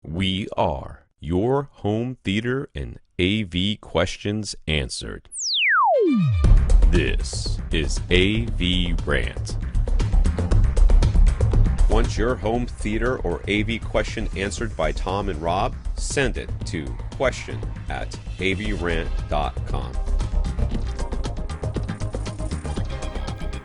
We are your home theater and AV questions answered. This is AVRant. Want your home theater or AV question answered by Tom and Rob? Send it to question@avrant.com.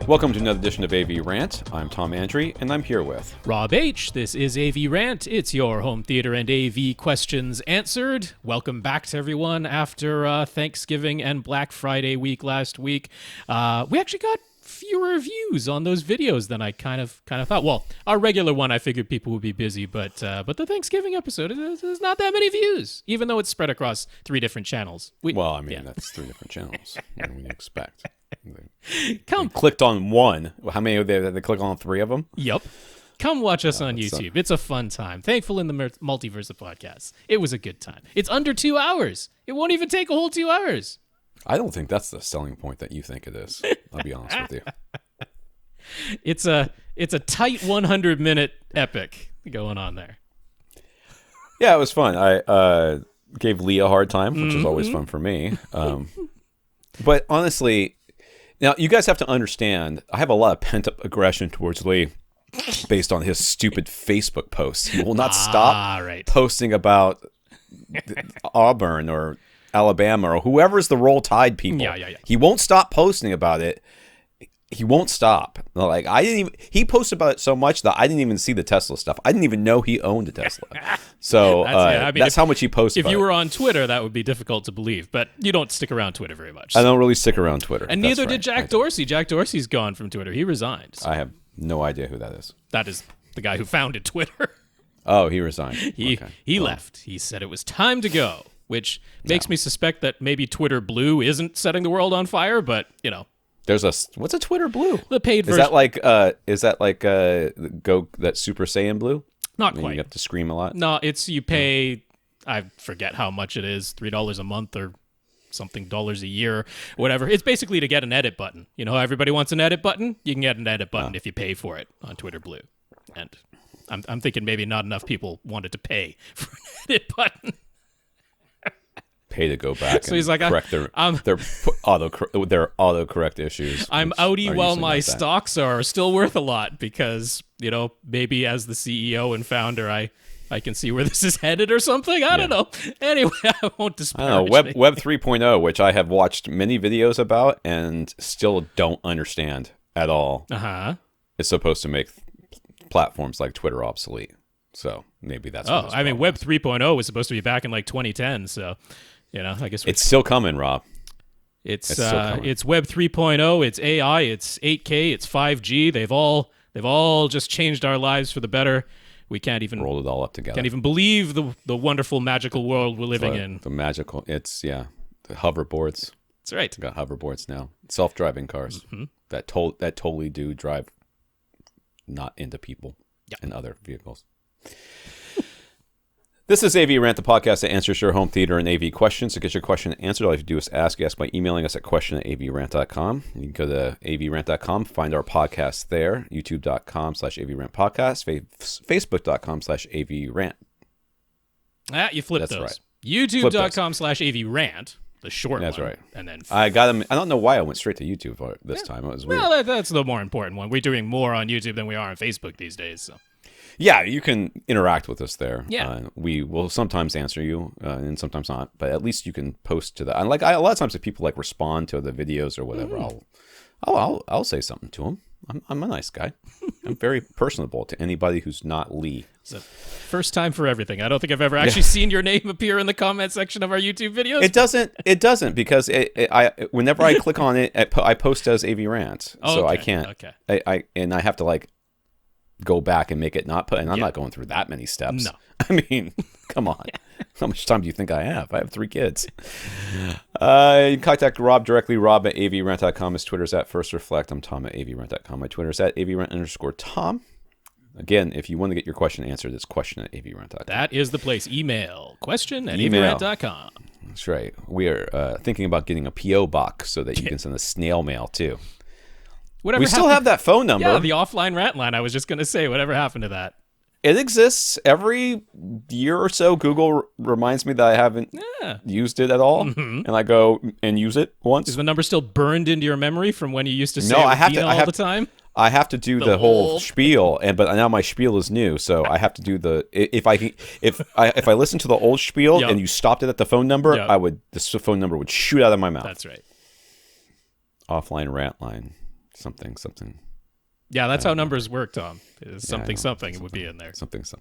Welcome to another edition of AV Rant. I'm Tom Andry, and I'm here with Rob H. This is AV Rant. It's your home theater and AV questions answered. Welcome back to everyone after Thanksgiving and Black Friday week last week. We actually got fewer views on those videos than I kind of thought. Well, our regular one, I figured people would be busy, but the Thanksgiving episode, there's not that many views, even though it's spread across 3 different channels. That's 3 different channels. What do we expect? They Come clicked on one. How many? They click on 3 of them? Yep. Come watch us on YouTube. It's a fun time. Thankful in the multiverse of podcasts. It was a good time. It's under 2 hours. It won't even take a whole 2 hours. I don't think that's the selling point that you think it is. I'll be honest with you. It's a tight 100-minute epic going on there. Yeah, it was fun. I gave Lee a hard time, which is always fun for me. But honestly, now you guys have to understand, I have a lot of pent-up aggression towards Lee based on his stupid Facebook posts. He will not stop posting about Auburn or Alabama or whoever's the Roll Tide people. Yeah. He won't stop posting about it. He won't stop. Like he posted about it so much that I didn't even see the Tesla stuff. I didn't even know he owned a Tesla. So that's how much he posted. If you were on Twitter, that would be difficult to believe. But you don't stick around Twitter very much. I don't really stick around Twitter. And neither did Jack Dorsey. Jack Dorsey's gone from Twitter. He resigned. I have no idea who that is. That is the guy who founded Twitter. Oh, he resigned. He left. He said it was time to go, which makes me suspect that maybe Twitter Blue isn't setting the world on fire, but, you know. What's a Twitter Blue? The paid version. Is that like that Super Saiyan Blue? Not quite. You have to scream a lot? No, you pay, I forget how much it is, $3 a month or something dollars a year, whatever. It's basically to get an edit button. You know how everybody wants an edit button? You can get an edit button if you pay for it on Twitter Blue. And I'm thinking maybe not enough people wanted to pay for an edit button. Pay to go back so he's like, correct their autocorrect issues. I'm outie while my stocks are still worth a lot because, you know, maybe as the CEO and founder, I can see where this is headed or something. I don't know. Anyway, I won't disparage. I don't know. Web 3.0, which I have watched many videos about and still don't understand at all. Is supposed to make platforms like Twitter obsolete. So maybe that's. Web 3.0 was supposed to be back in like 2010. So. You know, I guess it's still coming, Rob. It's Web 3.0, it's AI, it's 8K, it's 5G. They've all just changed our lives for the better. We can't even roll it all up together. Can't even believe the wonderful magical world we're living in. The magical, the hoverboards. That's right. We got hoverboards now. Self-driving cars that totally do drive not into people and other vehicles. This is AV Rant, the podcast that answers your home theater and AV questions. To get your question answered, all you have to do is ask by emailing us at question@avrant.com. You can go to avrant.com, find our podcast there, youtube.com/avrantpodcast, facebook.com/avrant. You flipped those. Right. youtube.com/avrant, the short That's one. right. And then I got them. I don't know why I went straight to YouTube this time. It was weird. Well, that's the more important one. We're doing more on YouTube than we are on Facebook these days, so. Yeah, you can interact with us there. Yeah. We will sometimes answer you and sometimes not, but at least you can post to that. And a lot of times if people respond to the videos or whatever, I'll say something to them. I'm a nice guy. I'm very personable to anybody who's not Lee. It's a first time for everything. I don't think I've ever actually seen your name appear in the comment section of our YouTube videos. It doesn't because whenever I click on it, I post as AV Rant, so I can't. Okay. I have to go back and make it not put, and I'm not going through that many steps. No. I mean, come on. How much time do you think I have? I have 3 kids. You can contact Rob directly. Rob at avrant.com. His Twitter's at FirstReflect. I'm Tom at avrant.com. My Twitter's at avrant_Tom. Again, if you want to get your question answered, it's question@avrant.com. That is the place. Email question@avrant.com. That's right. We are thinking about getting a P.O. box so that you can send a snail mail too. Whatever we still have that phone number. Yeah, the offline rant line. I was just going to say, whatever happened to that? It exists every year or so. Google reminds me that I haven't used it at all, and I go and use it once. Is the number still burned into your memory from when you used to say No, I have to. all the time? I have to do the whole spiel, but now my spiel is new, so I have to do the. If I listen to the old spiel and you stopped it at the phone number, the phone number would shoot out of my mouth. That's right. Offline rant line, something. Yeah, that's how numbers work, Tom. Something would be in there. Something. All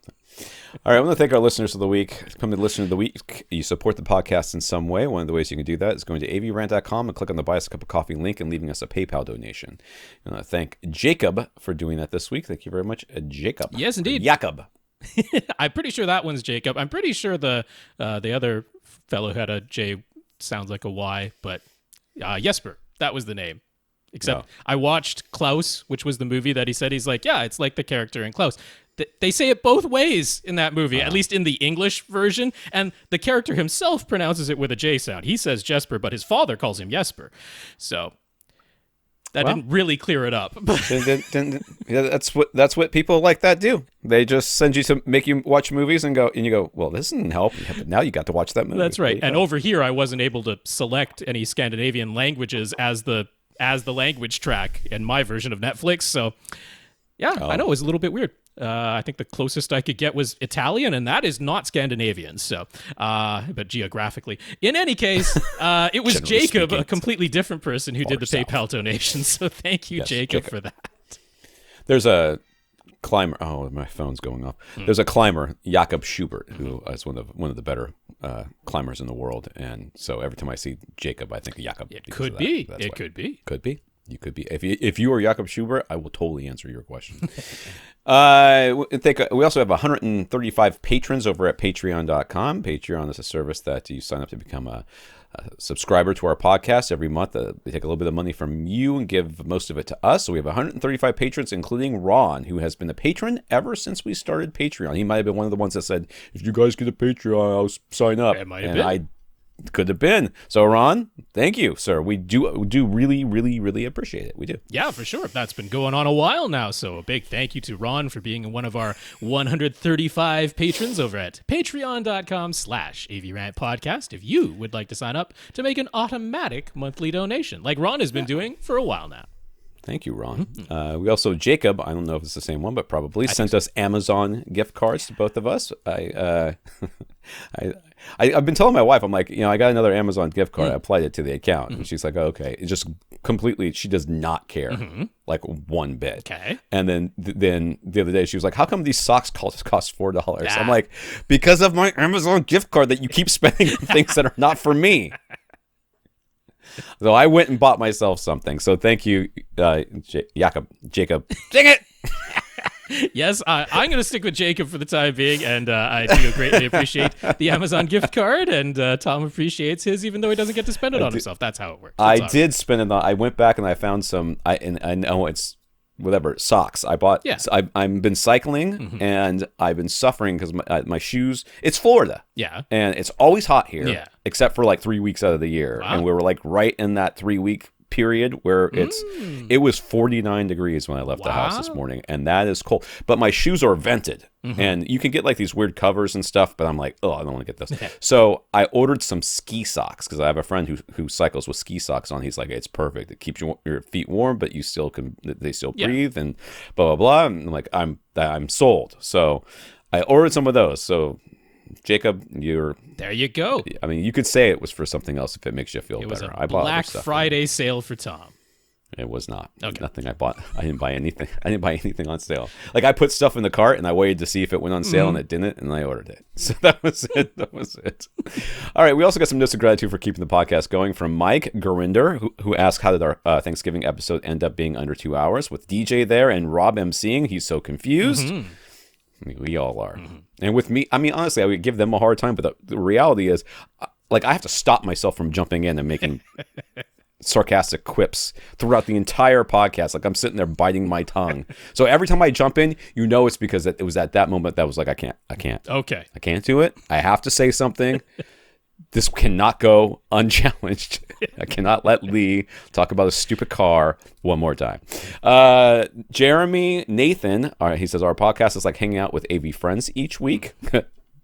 right, I want to thank our listeners of the week. Come to Listener of the Week. You support the podcast in some way. One of the ways you can do that is going to avrant.com and click on the Buy Us a Cup of Coffee link and leaving us a PayPal donation. I want to thank Jacob for doing that this week. Thank you very much, Jacob. Yes, indeed. Jacob. I'm pretty sure that one's Jacob. I'm pretty sure the other fellow who had a J sounds like a Y, but Jesper, that was the name. Except I watched Klaus, which was the movie that he said he's like, yeah, it's like the character in Klaus. They say it both ways in that movie, at least in the English version, and the character himself pronounces it with a J sound. He says Jesper, but his father calls him Jesper. So that didn't really clear it up. That's what people like that do. They just send you to make you watch movies and you go, well, this didn't help. But now you got to watch that movie. That's right. And over here, I wasn't able to select any Scandinavian languages as the language track in my version of Netflix. So I know it was a little bit weird. I think the closest I could get was Italian, and that is not Scandinavian. So, but geographically, in any case, it was Jacob, a completely different person who did the PayPal donation. So thank you, Jacob, for that. There's a climber. Oh, my phone's going off. There's a climber, Jakob Schubert, who is one of the better climbers in the world. And so every time I see Jacob, I think of Jakob. It could be. It could be. Could be. You could be. If you are Jakob Schubert, I will totally answer your question. We also have 135 patrons over at patreon.com. Patreon is a service that you sign up to become a subscriber to our podcast every month. They take a little bit of money from you and give most of it to us. So we have 135 patrons, including Ron, who has been a patron ever since we started Patreon. He might have been one of the ones that said, if you guys get a Patreon, I'll sign up. It might have been. Could have been. So, Ron, thank you, sir. We do really, really, really appreciate it. We do. Yeah, for sure. That's been going on a while now. So a big thank you to Ron for being one of our 135 patrons over at patreon.com/AVRant podcast. If you would like to sign up to make an automatic monthly donation, like Ron has been doing for a while now. Thank you, Ron. We also, Jacob, I don't know if it's the same one, but probably sent us Amazon gift cards to both of us. I've been telling my wife, I'm like, I got another Amazon gift card. I applied it to the account. And she's like, oh, okay. It just completely, she does not care, like one bit. Okay. And then the other day, she was like, how come these socks cost $4? I'm like, because of my Amazon gift card that you keep spending on things that are not for me. So I went and bought myself something. So thank you, Jacob. Dang it! Yes, I'm going to stick with Jacob for the time being, and I do greatly appreciate the Amazon gift card, and Tom appreciates his, even though he doesn't get to spend it on himself. That's how it works. I did spend it on. I went back and I found some. I know it's whatever socks I bought. Yeah. I've been cycling and I've been suffering because my shoes. It's Florida. Yeah. And it's always hot here. Yeah. Except for like 3 weeks out of the year, and we were like right in that 3-week period where it was 49 degrees when I left the house this morning, and that is cold. But my shoes are vented, and you can get like these weird covers and stuff, but I'm like, oh, I don't want to get this. So I ordered some ski socks because I have a friend who cycles with ski socks on. He's like, it's perfect. It keeps your feet warm, but they still breathe and blah blah blah. And I'm like, I'm sold. So I ordered some of those. So Jacob, there you go. I mean, you could say it was for something else if it makes you feel better. It was a Black Friday sale for Tom. It was not. Okay. Nothing I bought. I didn't buy anything. I didn't buy anything on sale. Like I put stuff in the cart and I waited to see if it went on sale and it didn't, and I ordered it. So that was it. All right. We also got some notes of gratitude for keeping the podcast going from Mike Gurinder, who asked, how did our Thanksgiving episode end up being under 2 hours with DJ there and Rob emceeing? He's so confused. I mean, we all are. And with me, I mean, honestly, I would give them a hard time, but the reality is, like, I have to stop myself from jumping in and making sarcastic quips throughout the entire podcast. Like, I'm sitting there biting my tongue. So every time I jump in, it's because it was at that moment that was like, I can't. Okay. I can't do it. I have to say something. this cannot go unchallenged. I cannot let Lee talk about a stupid car one more time. Jeremy Nathan, he says, our podcast is like hanging out with AV friends each week.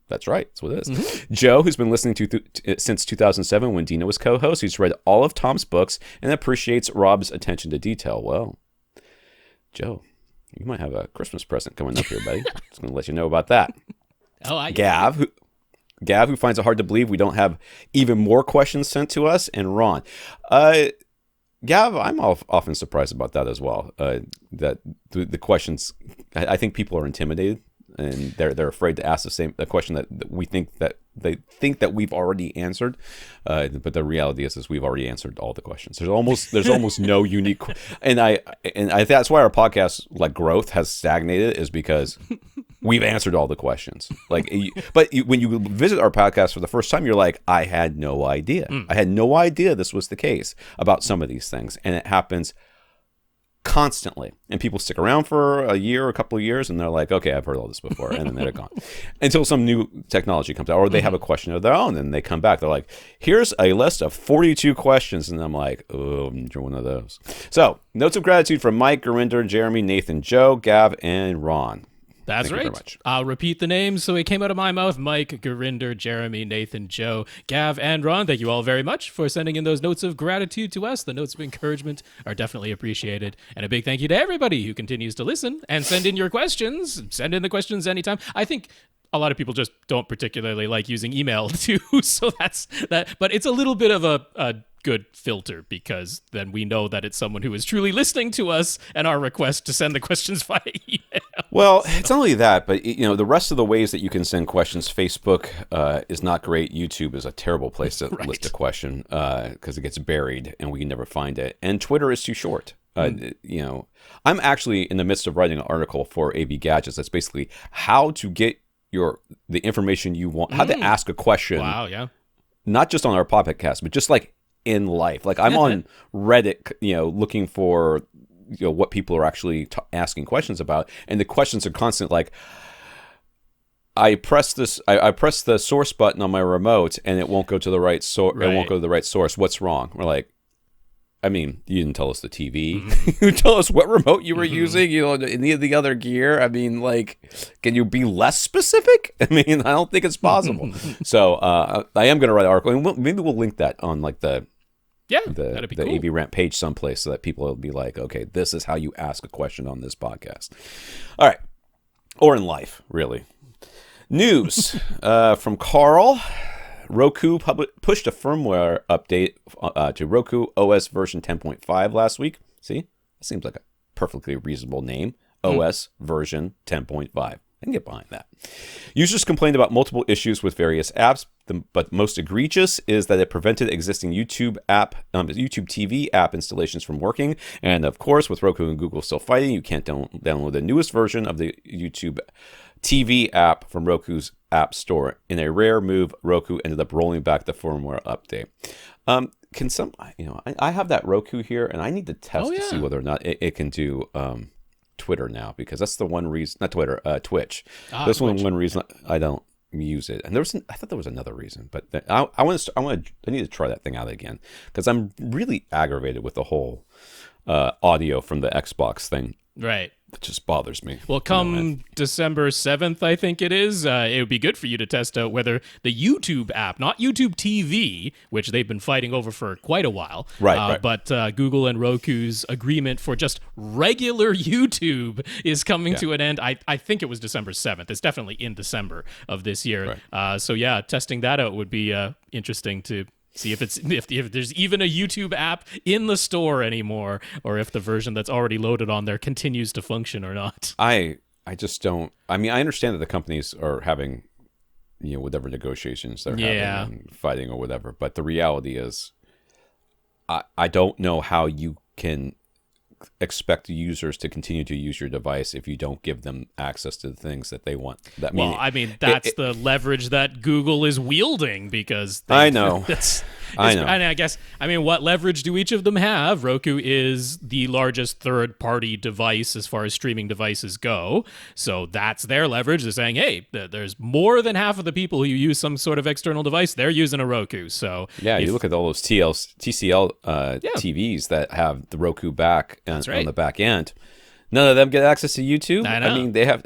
That's right. That's what it is. Mm-hmm. Joe, who's been listening to since 2007 when Dina was co-host, who's read all of Tom's books and appreciates Rob's attention to detail. Well, Joe, you might have a Christmas present coming up here, buddy. Just going to let you know about that. Gav, who finds it hard to believe we don't have even more questions sent to us, and Ron. Gav, I'm often surprised about that as well. That the questions, I think people are intimidated and they're afraid to ask the question that we think that they think that we've already answered. But the reality is we've already answered all the questions. There's almost no unique, and I that's why our podcast like growth has stagnated, is because we've answered all the questions. When you visit our podcast for the first time, you're like, I had no idea. I had no idea this was the case about some of these things. And it happens constantly. And people stick around for a year, a couple of years, and they're like, okay, I've heard all this before. And then they're gone. Until some new technology comes out, or they have a question of their own, and they come back. They're like, here's a list of 42 questions. And I'm like, oh, you're one of those. So, notes of gratitude from Mike, Gurinder, Jeremy, Nathan, Joe, Gav, and Ron. That's Thank you right. very much. I'll repeat the names so it came out of my mouth. Mike, Gurinder, Jeremy, Nathan, Joe, Gav, and Ron. Thank you all very much for sending in those notes of gratitude to us. The notes of encouragement are definitely appreciated. And a big thank you to everybody who continues to listen and send in your questions. Send in the questions anytime. I think a lot of people just don't particularly like using email too, so that's that. But it's a little bit of a good filter, because then we know that it's someone who is truly listening to us and our request to send the questions via email. Well, it's not only that, but the rest of the ways that you can send questions, Facebook is not great. YouTube is a terrible place to list a question because it gets buried and we can never find it. And Twitter is too short. I'm actually in the midst of writing an article for AV Gadgets that's basically how to get the information you want, how to ask a question. Wow, yeah. Not just on our podcast, but just like in life. Like I'm on Reddit, looking for what people are actually asking questions about, and the questions are constant. Like I press the source button on my remote, and it won't go to the right source. It won't go to the right source. What's wrong? We're like, I mean, you didn't tell us the TV. You tell us what remote you were using. Any of the other gear. I mean, like, can you be less specific? I mean, I don't think it's possible. So I am going to write an article, and maybe we'll link that on like the that'd be cool. AVRant page someplace, so that people will be like, okay, this is how you ask a question on this podcast. All right, or in life, really. News from Karl. Roku pushed a firmware update to Roku OS version 10.5 last week. See? That seems like a perfectly reasonable name. OS version 10.5. I can get behind that. Users complained about multiple issues with various apps, but most egregious is that it prevented existing YouTube TV app installations from working. And of course, with Roku and Google still fighting, you can't download the newest version of the YouTube TV app from Roku's App Store. In a rare move, Roku ended up rolling back the firmware update. I have that Roku here, and I need to test to see whether or not it can do Twitter now, because that's the one reason, not Twitter, Twitch. That's one reason I don't use it. And I thought there was another reason, but I need to try that thing out again, because I'm really aggravated with the whole audio from the Xbox thing. Right. It just bothers me. Well, come December 7th, I think it is, it would be good for you to test out whether the YouTube app, not YouTube TV, which they've been fighting over for quite a while, right. But Google and Roku's agreement for just regular YouTube is coming to an end. I think it was December 7th. It's definitely in December of this year. Right. So yeah, testing that out would be interesting to see if there's even a YouTube app in the store anymore, or if the version that's already loaded on there continues to function or not. I just don't. I mean, I understand that the companies are having, whatever negotiations they're having and fighting or whatever, but the reality is, I don't know how you can expect users to continue to use your device if you don't give them access to the things that they want. That's the leverage that Google is wielding, because I know I know. And I guess, what leverage do each of them have? Roku is the largest third-party device as far as streaming devices go. So that's their leverage. They're saying, hey, there's more than half of the people who use some sort of external device. They're using a Roku. So yeah, you look at all those TCL TVs that have the Roku back on the back end. None of them get access to YouTube. I know. They have.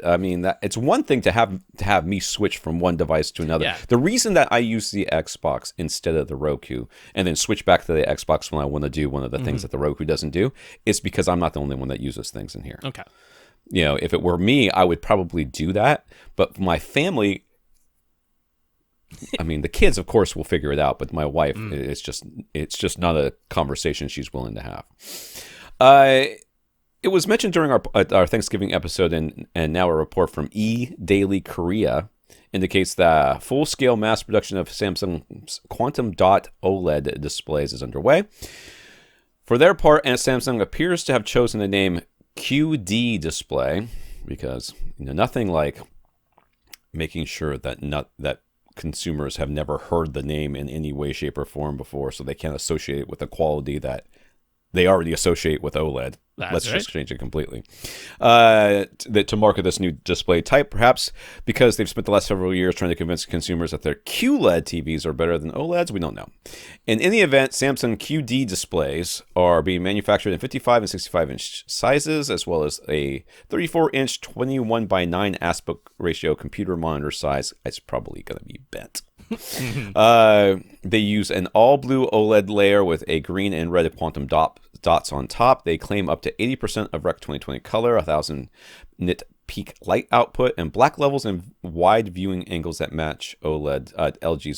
It's one thing to have me switch from one device to another. Yeah. The reason that I use the Xbox instead of the Roku, and then switch back to the Xbox when I want to do one of the things that the Roku doesn't do, is because I'm not the only one that uses things in here. Okay. If it were me, I would probably do that. But my family, the kids, of course, will figure it out. But my wife, it's just not a conversation she's willing to have. It was mentioned during our Thanksgiving episode, and now a report from Daily Korea indicates that full-scale mass production of Samsung's quantum dot OLED displays is underway. For their part, Samsung appears to have chosen the name QD display because nothing like making sure that consumers have never heard the name in any way, shape, or form before, so they can't associate it with the quality that they already associate with OLED. Let's just change it completely. To market this new display type, perhaps because they've spent the last several years trying to convince consumers that their QLED TVs are better than OLEDs, we don't know. In any event, Samsung QD displays are being manufactured in 55 and 65-inch sizes, as well as a 34-inch 21:9 aspect ratio computer monitor size. It's probably going to be bent. They use an all-blue OLED layer with a green and red quantum dots on top. They claim up to 80% of Rec 2020 color, 1,000 nit peak light output, and black levels and wide viewing angles that match LG's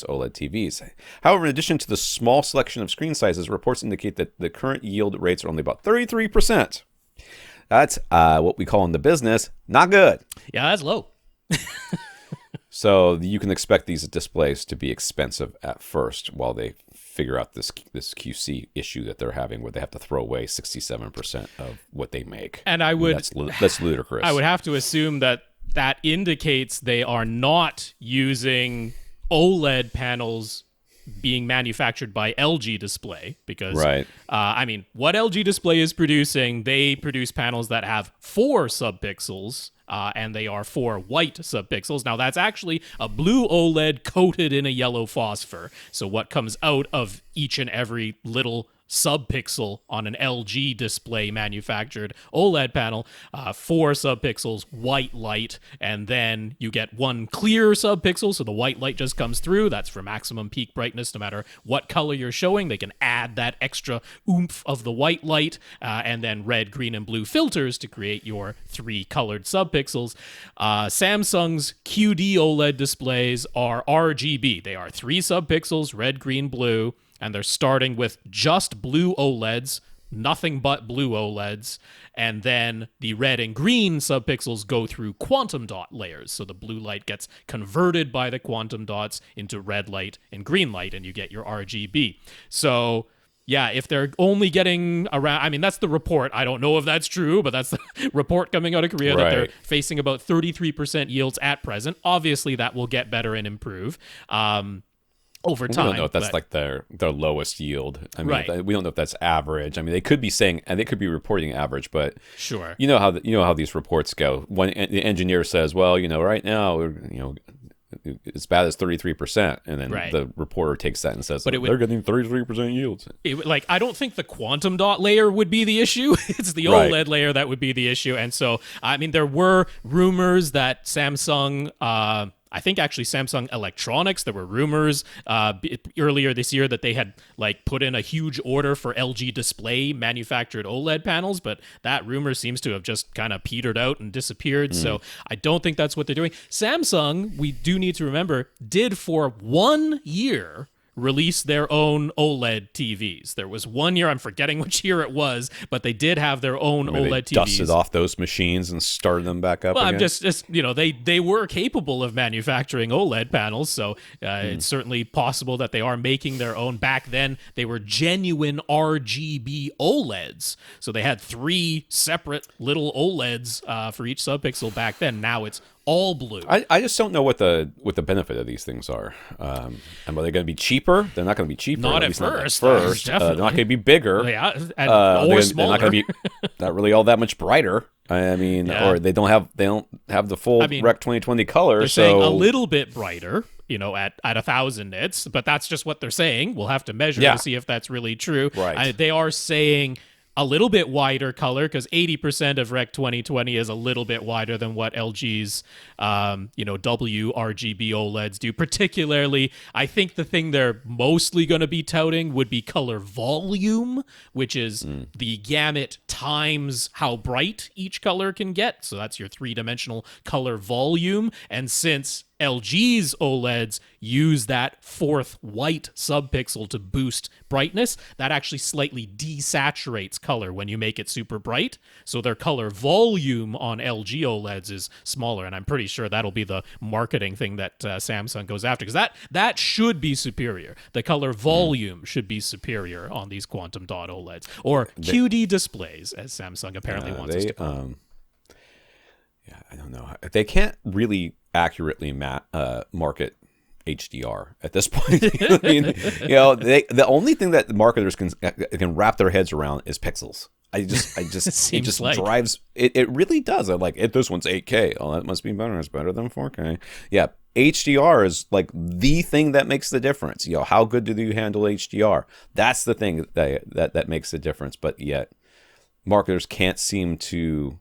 OLED TVs. However, in addition to the small selection of screen sizes, reports indicate that the current yield rates are only about 33%. That's what we call in the business not good. Yeah, that's low. So you can expect these displays to be expensive at first while they figure out this QC issue that they're having, where they have to throw away 67% of what they make. And that's ludicrous. I would have to assume that indicates they are not using OLED panels being manufactured by LG Display, because what LG Display is producing, they produce panels that have 4 subpixels. And they are 4 white subpixels. Now, that's actually a blue OLED coated in a yellow phosphor. So what comes out of each and every little subpixel on an LG display manufactured OLED panel, 4 subpixels, white light, and then you get 1 clear subpixel, so the white light just comes through. That's for maximum peak brightness. No matter what color you're showing, they can add that extra oomph of the white light, and then red, green, and blue filters to create your 3 colored subpixels. Samsung's QD OLED displays are RGB. They are 3 subpixels, red, green, blue, and they're starting with just blue OLEDs, nothing but blue OLEDs, and then the red and green subpixels go through quantum dot layers. So the blue light gets converted by the quantum dots into red light and green light, and you get your RGB. So yeah, if they're only getting around, that's the report. I don't know if that's true, but that's the report coming out of Korea, that they're facing about 33% yields at present. Obviously, that will get better and improve over time. We don't know if that's like their lowest yield. We don't know if that's average. They could be saying, and they could be reporting average, but sure, you know how these reports go. When the engineer says, well, right now, as bad as 33%, and then the reporter takes that and says, they're getting 33% yields. I don't think the quantum dot layer would be the issue. It's the OLED layer that would be the issue. And so, there were rumors that Samsung, I think actually Samsung Electronics, there were rumors earlier this year that they had put in a huge order for LG Display manufactured OLED panels, but that rumor seems to have just kind of petered out and disappeared. So I don't think that's what they're doing. Samsung, we do need to remember, did for 1 year release their own OLED TVs. There was 1 year, I'm forgetting which year it was, but they did have their own OLED TVs. Dusted off those machines and started them back up again. I'm just they were capable of manufacturing OLED panels, so it's certainly possible that they are making their own. Back then, they were genuine RGB OLEDs, so they had 3 separate little OLEDs for each subpixel back then. Now it's all blue. I just don't know what the benefit of these things are. And are they going to be cheaper? They're not going to be cheaper. Not at first. They're not going to be bigger. Yeah, and, they're smaller. not going to be not really all that much brighter. I mean, or they don't have the full Rec 2020 color. They're saying a little bit brighter, at 1,000 nits, but that's just what they're saying. We'll have to measure to see if that's really true. Right. They are saying a little bit wider color, because 80% of Rec 2020 is a little bit wider than what LG's, WRGB OLEDs do. Particularly, I think the thing they're mostly going to be touting would be color volume, which is the gamut times how bright each color can get. So that's your three-dimensional color volume. And since LG's OLEDs use that fourth white subpixel to boost brightness, that actually slightly desaturates color when you make it super bright. So their color volume on LG OLEDs is smaller, and I'm pretty sure that'll be the marketing thing that Samsung goes after, because that should be superior. The color volume should be superior on these quantum dot OLEDs, or QD displays, as Samsung apparently wants us to call them. Yeah, I don't know. They can't really accurately market HDR at this point. I mean, the only thing that the marketers can wrap their heads around is pixels. It just drives it. It really does. I'm like, if this one's 8K, oh, that must be better. It's better than 4K. Yeah, HDR is like the thing that makes the difference. How good do you handle HDR? That's the thing that makes the difference. But yet, marketers can't seem to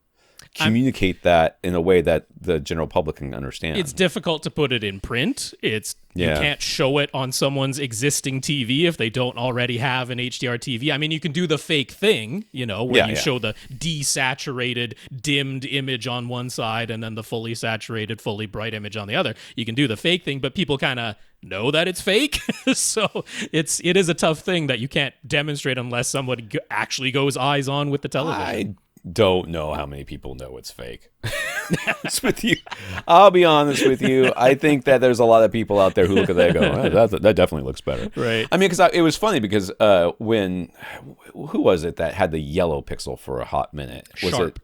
communicate that in a way that the general public can understand. It's difficult to put it in print. You can't show it on someone's existing TV if they don't already have an HDR TV. I mean, you can do the fake thing, where you show the desaturated, dimmed image on one side and then the fully saturated, fully bright image on the other. You can do the fake thing, but people kind of know that it's fake. So it is a tough thing that you can't demonstrate unless somebody actually goes eyes on with the television. Don't know how many people know it's fake. With you, I'll be honest with you. I think that there's a lot of people out there who look at that and go, oh, that definitely looks better. Right. I mean, because it was funny because who was it that had the yellow pixel for a hot minute? Sharp.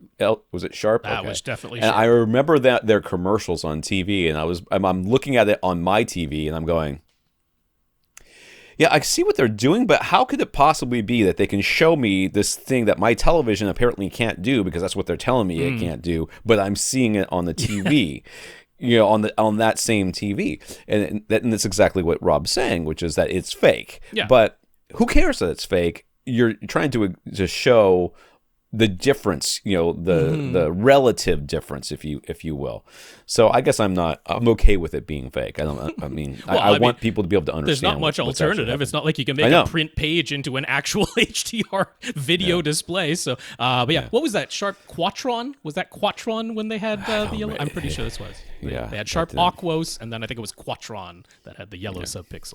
Was it Sharp? That was definitely and Sharp. I remember that their commercials on TV, and I'm looking at it on my TV, and I'm going, yeah, I see what they're doing, but how could it possibly be that they can show me this thing that my television apparently can't do, because that's what they're telling me it can't do, but I'm seeing it on the TV, on that same TV. And that's exactly what Rob's saying, which is that it's fake. Yeah. But who cares that it's fake? You're trying to show the difference, the relative difference, if you will. So I guess I'm okay with it being fake. I want people to be able to understand. There's not much alternative. It's not like you can make a print page into an actual HDR video display. So, but what was that? Sharp Quatron? Was that Quatron when they had the yellow? I'm pretty sure this was. Yeah. They had Sharp Aquos, and then I think it was Quatron that had the yellow subpixel.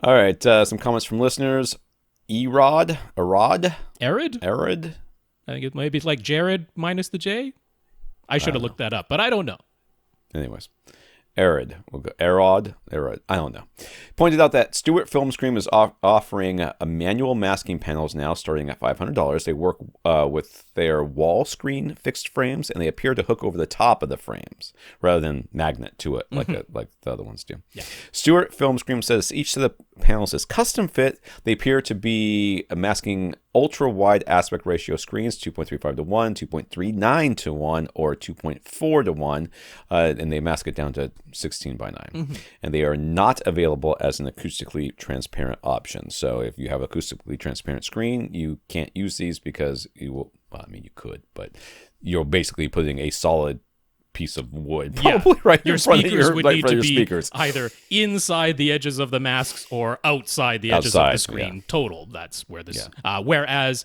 All right. Some comments from listeners. Erod? Erod? I think it maybe it's like Jared minus the J. I should have looked that up, but I don't know. Anyways, Erod. We'll go Erod. I don't know. Pointed out that Stewart Filmscreen is offering manual masking panels now, starting at $500. They work with their wall screen fixed frames, and they appear to hook over the top of the frames rather than magnet to it like the other ones do. Yeah. Stewart Filmscreen says each of the panels is custom fit. They appear to be masking ultra wide aspect ratio screens, 2.35 to 1, 2.39 to 1, or 2.4 to 1, and they mask it down to 16 by 9. And they are not available as an acoustically transparent option. So if you have an acoustically transparent screen, you can't use these because you will. Well, I mean, you could, but you're basically putting a solid piece of wood probably right your in front speakers of would need to be either inside the edges of the masks or outside the edges of the screen. Total. That's where this. Whereas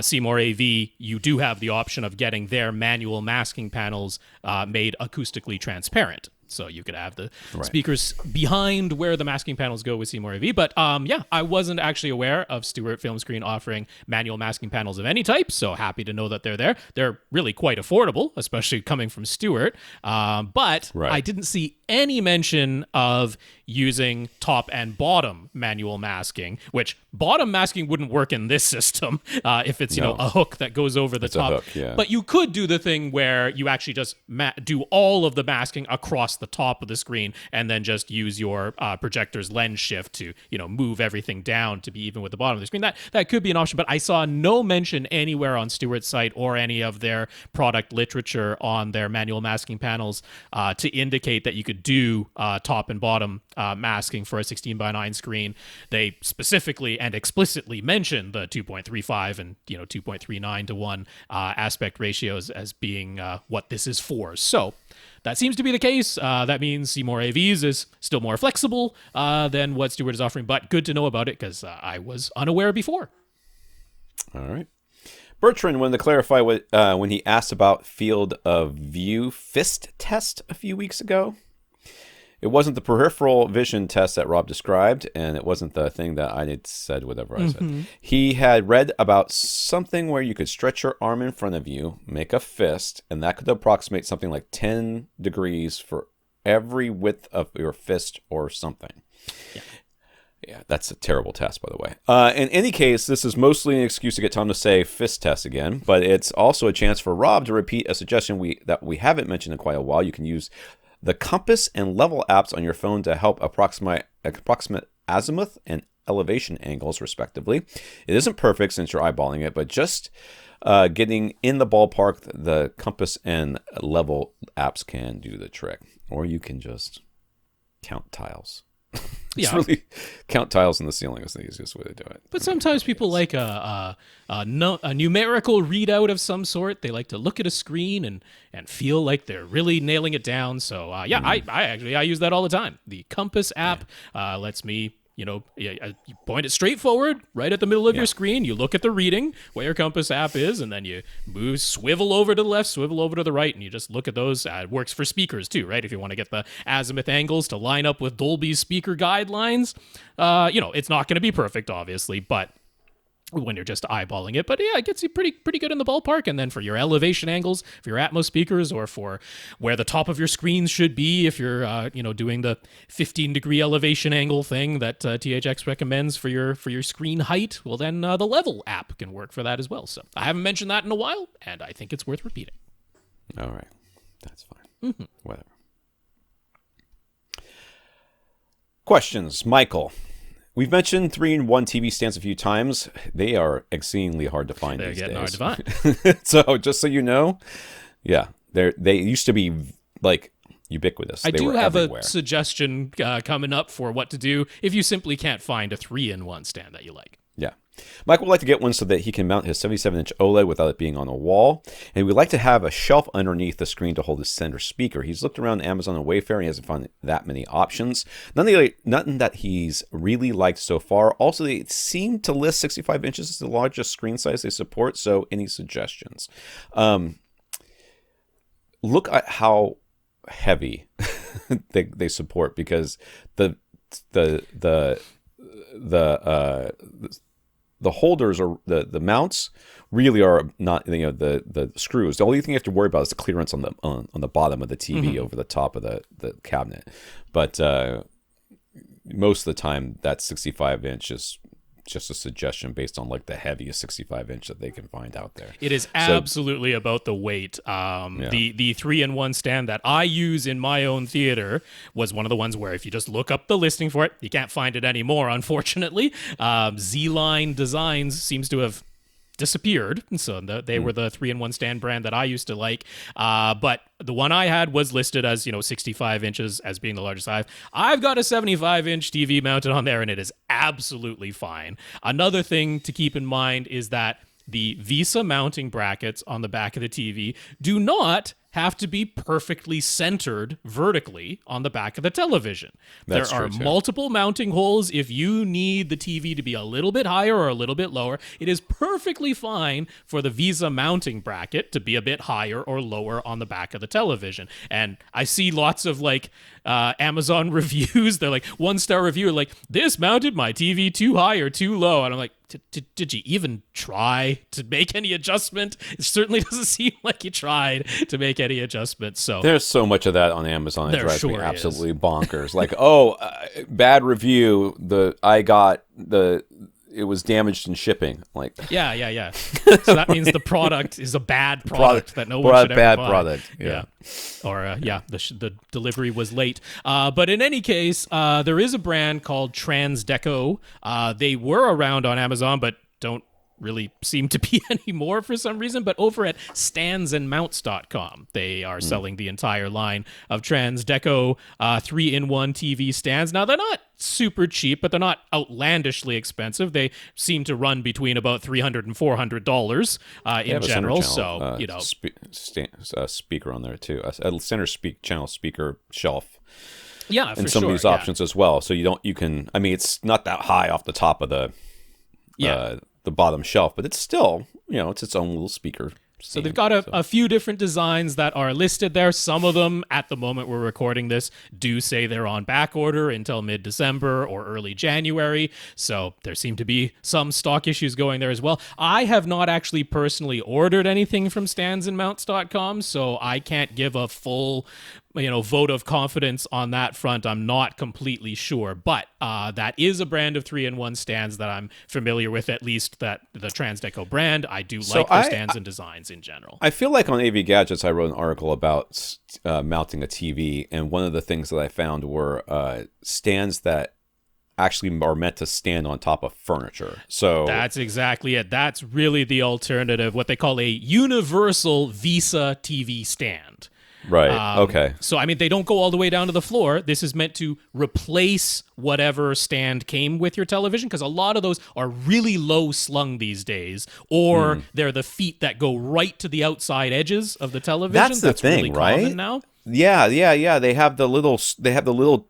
Seymour AV, you do have the option of getting their manual masking panels made acoustically transparent. So you could have the speakers behind where the masking panels go with Seymour AV. But I wasn't actually aware of Stewart Filmscreen offering manual masking panels of any type. So happy to know that they're there. They're really quite affordable, especially coming from Stewart. But I didn't see any mention of using top and bottom manual masking, which bottom masking wouldn't work in this system if it's, you know, a hook that goes over the top. A hook, yeah. But you could do the thing where you actually just do all of the masking across the top of the screen and then just use your projector's lens shift to, you know, move everything down to be even with the bottom of the screen. That could be an option, but I saw no mention anywhere on Stewart's site or any of their product literature on their manual masking panels to indicate that you could do top and bottom masking for a 16:9 screen. They specifically and explicitly mentioned the 2.35 and 2.39 to 1 aspect ratios as being what this is for. So that seems to be the case. That means Seymour AVs is still more flexible than what Stewart is offering, but good to know about it because I was unaware before. All right. Bertrand wanted to clarify when he asked about field of view fist test a few weeks ago. It wasn't the peripheral vision test that Rob described, and it wasn't the thing that I had said, whatever I said. He had read about something where you could stretch your arm in front of you, make a fist, and that could approximate something like 10 degrees for every width of your fist or something. Yeah, that's a terrible test, by the way. In any case, this is mostly an excuse to get Tom to say fist test again, but it's also a chance for Rob to repeat a suggestion that we haven't mentioned in quite a while. You can use the compass and level apps on your phone to help approximate azimuth and elevation angles, respectively. It isn't perfect since you're eyeballing it, but just getting in the ballpark, the compass and level apps can do the trick. Or you can just count tiles. It's really count tiles in the ceiling is the easiest way to do it. But sometimes people like a numerical readout of some sort. They like to look at a screen and feel like they're really nailing it down. So I use that all the time. The compass app lets me, you point it straight forward, right at the middle of your screen. You look at the reading, where your compass app is, and then you swivel over to the left, swivel over to the right, and you just look at those. It works for speakers too, right? If you want to get the azimuth angles to line up with Dolby's speaker guidelines, it's not going to be perfect, obviously, but when you're just eyeballing it, but yeah, it gets you pretty good in the ballpark. And then for your elevation angles, for your Atmos speakers, or for where the top of your screen should be, if you're doing the 15-degree elevation angle thing that THX recommends for your screen height, well then the level app can work for that as well. So I haven't mentioned that in a while, and I think it's worth repeating. All right, that's fine. Whatever. Questions, Michael. We've mentioned 3-in-1 TV stands a few times. They are exceedingly hard to find these days. They're getting hard to find. So just so you know, they used to be like ubiquitous. I do have everywhere. A suggestion coming up for what to do if you simply can't find a 3-in-1 stand that you like. Yeah. Michael would like to get one so that he can mount his 77-inch OLED without it being on a wall. And he would like to have a shelf underneath the screen to hold his center speaker. He's looked around Amazon and Wayfair and he hasn't found that many options. Nothing that he's really liked so far. Also, they seem to list 65 inches as the largest screen size they support. So any suggestions? Look at how heavy they support, because the holders or the mounts really are not, the screws. The only thing you have to worry about is the clearance on the bottom of the TV over the top of the cabinet. But most of the time, that 65 inch is just a suggestion based on like the heaviest 65 inch that they can find out there. It is absolutely about the weight. The 3-in-1 stand that I use in my own theater was one of the ones where if you just look up the listing for it, you can't find it anymore, unfortunately. Z-Line Designs seems to have disappeared, so they were the 3-in-1 stand brand that I used to like, but the one I had was listed as 65 inches as being the largest size. I've got a 75-inch TV mounted on there, and it is absolutely fine. Another thing to keep in mind is that the VESA mounting brackets on the back of the TV do not have to be perfectly centered vertically on the back of the television. There are multiple mounting holes if you need the TV to be a little bit higher or a little bit lower. It is perfectly fine for the VESA mounting bracket to be a bit higher or lower on the back of the television. And I see lots of Amazon reviews. They're like 1-star review, like, this mounted my TV too high or too low. And I'm like, did you even try to make any adjustment? It certainly doesn't seem like you tried to make any adjustments. So there's so much of that on Amazon. It There drives me sure is. absolutely bonkers. Like, bad review. It was damaged in shipping. Like, yeah. So that means the product is a bad product that no one should ever buy. product. Yeah. Or the delivery was late. But in any case, there is a brand called Transdeco. They were around on Amazon, but don't really seem to be anymore for some reason. But over at standsandmounts.com, they are selling the entire line of Transdeco 3-in-1 TV stands. Now, they're not super cheap, but they're not outlandishly expensive. They seem to run between about $300 and $400 in general. So, speaker on there too, a center channel speaker shelf. Yeah, for and some sure, of these options as well. So it's not that high off the top of the bottom shelf, but it's still, it's its own little speaker. So they've got a few different designs that are listed there. Some of them, at the moment we're recording this, do say they're on back order until mid-December or early January. So there seem to be some stock issues going there as well. I have not actually personally ordered anything from standsandmounts.com, so I can't give a full vote of confidence on that front. I'm not completely sure, but that is a brand of 3-in-1 stands that I'm familiar with, at least the Transdeco brand. I do like their stands and designs in general. I feel like on AV Gadgets, I wrote an article about mounting a TV, and one of the things that I found were stands that actually are meant to stand on top of furniture. So that's exactly it. That's really the alternative, what they call a universal Visa TV stand. Right. Okay. So, they don't go all the way down to the floor. This is meant to replace whatever stand came with your television, because a lot of those are really low slung these days, or they're the feet that go right to the outside edges of the television. That's the thing, really right? common now. Yeah. They have the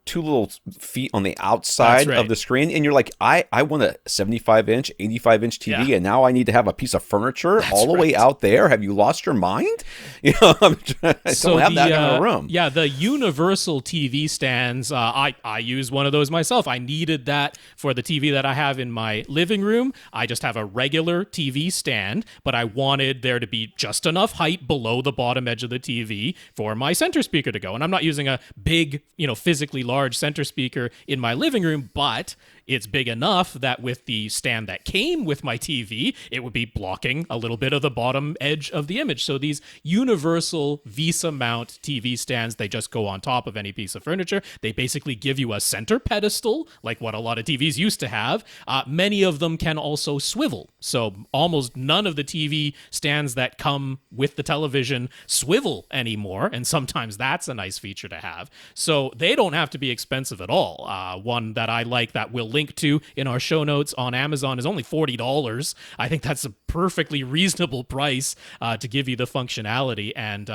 two little feet on the outside of the screen, and you're like, I want a 75-inch, 85-inch TV, and now I need to have a piece of furniture all the way out there. Have you lost your mind? I don't have that in a room. Yeah, the universal TV stands. I use one of those myself. I needed that for the TV that I have in my living room. I just have a regular TV stand, but I wanted there to be just enough height below the bottom edge of the TV for my center speaker to go. And I'm not using a big, physically large center speaker in my living room, but it's big enough that with the stand that came with my TV, it would be blocking a little bit of the bottom edge of the image. So these universal Visa mount TV stands, they just go on top of any piece of furniture. They basically give you a center pedestal, like what a lot of TVs used to have. Many of them can also swivel. So almost none of the TV stands that come with the television swivel anymore, and sometimes that's a nice feature to have. So they don't have to be expensive at all. One that I like that we'll link to in our show notes on Amazon is only $40. I think that's a perfectly reasonable price to give you the functionality. And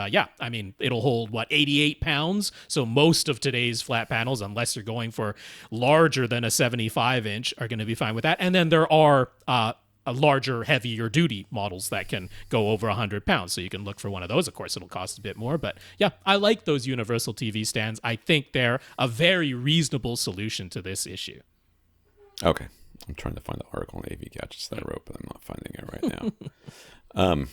it'll hold 88 pounds. So most of today's flat panels, unless you're going for larger than a 75-inch, are going to be fine with that. And then there are larger, heavier duty models that can go over 100 pounds. So you can look for one of those. Of course, it'll cost a bit more. But yeah, I like those universal TV stands. I think they're a very reasonable solution to this issue. Okay. I'm trying to find the article on AV Gadgets that I wrote, but I'm not finding it right now.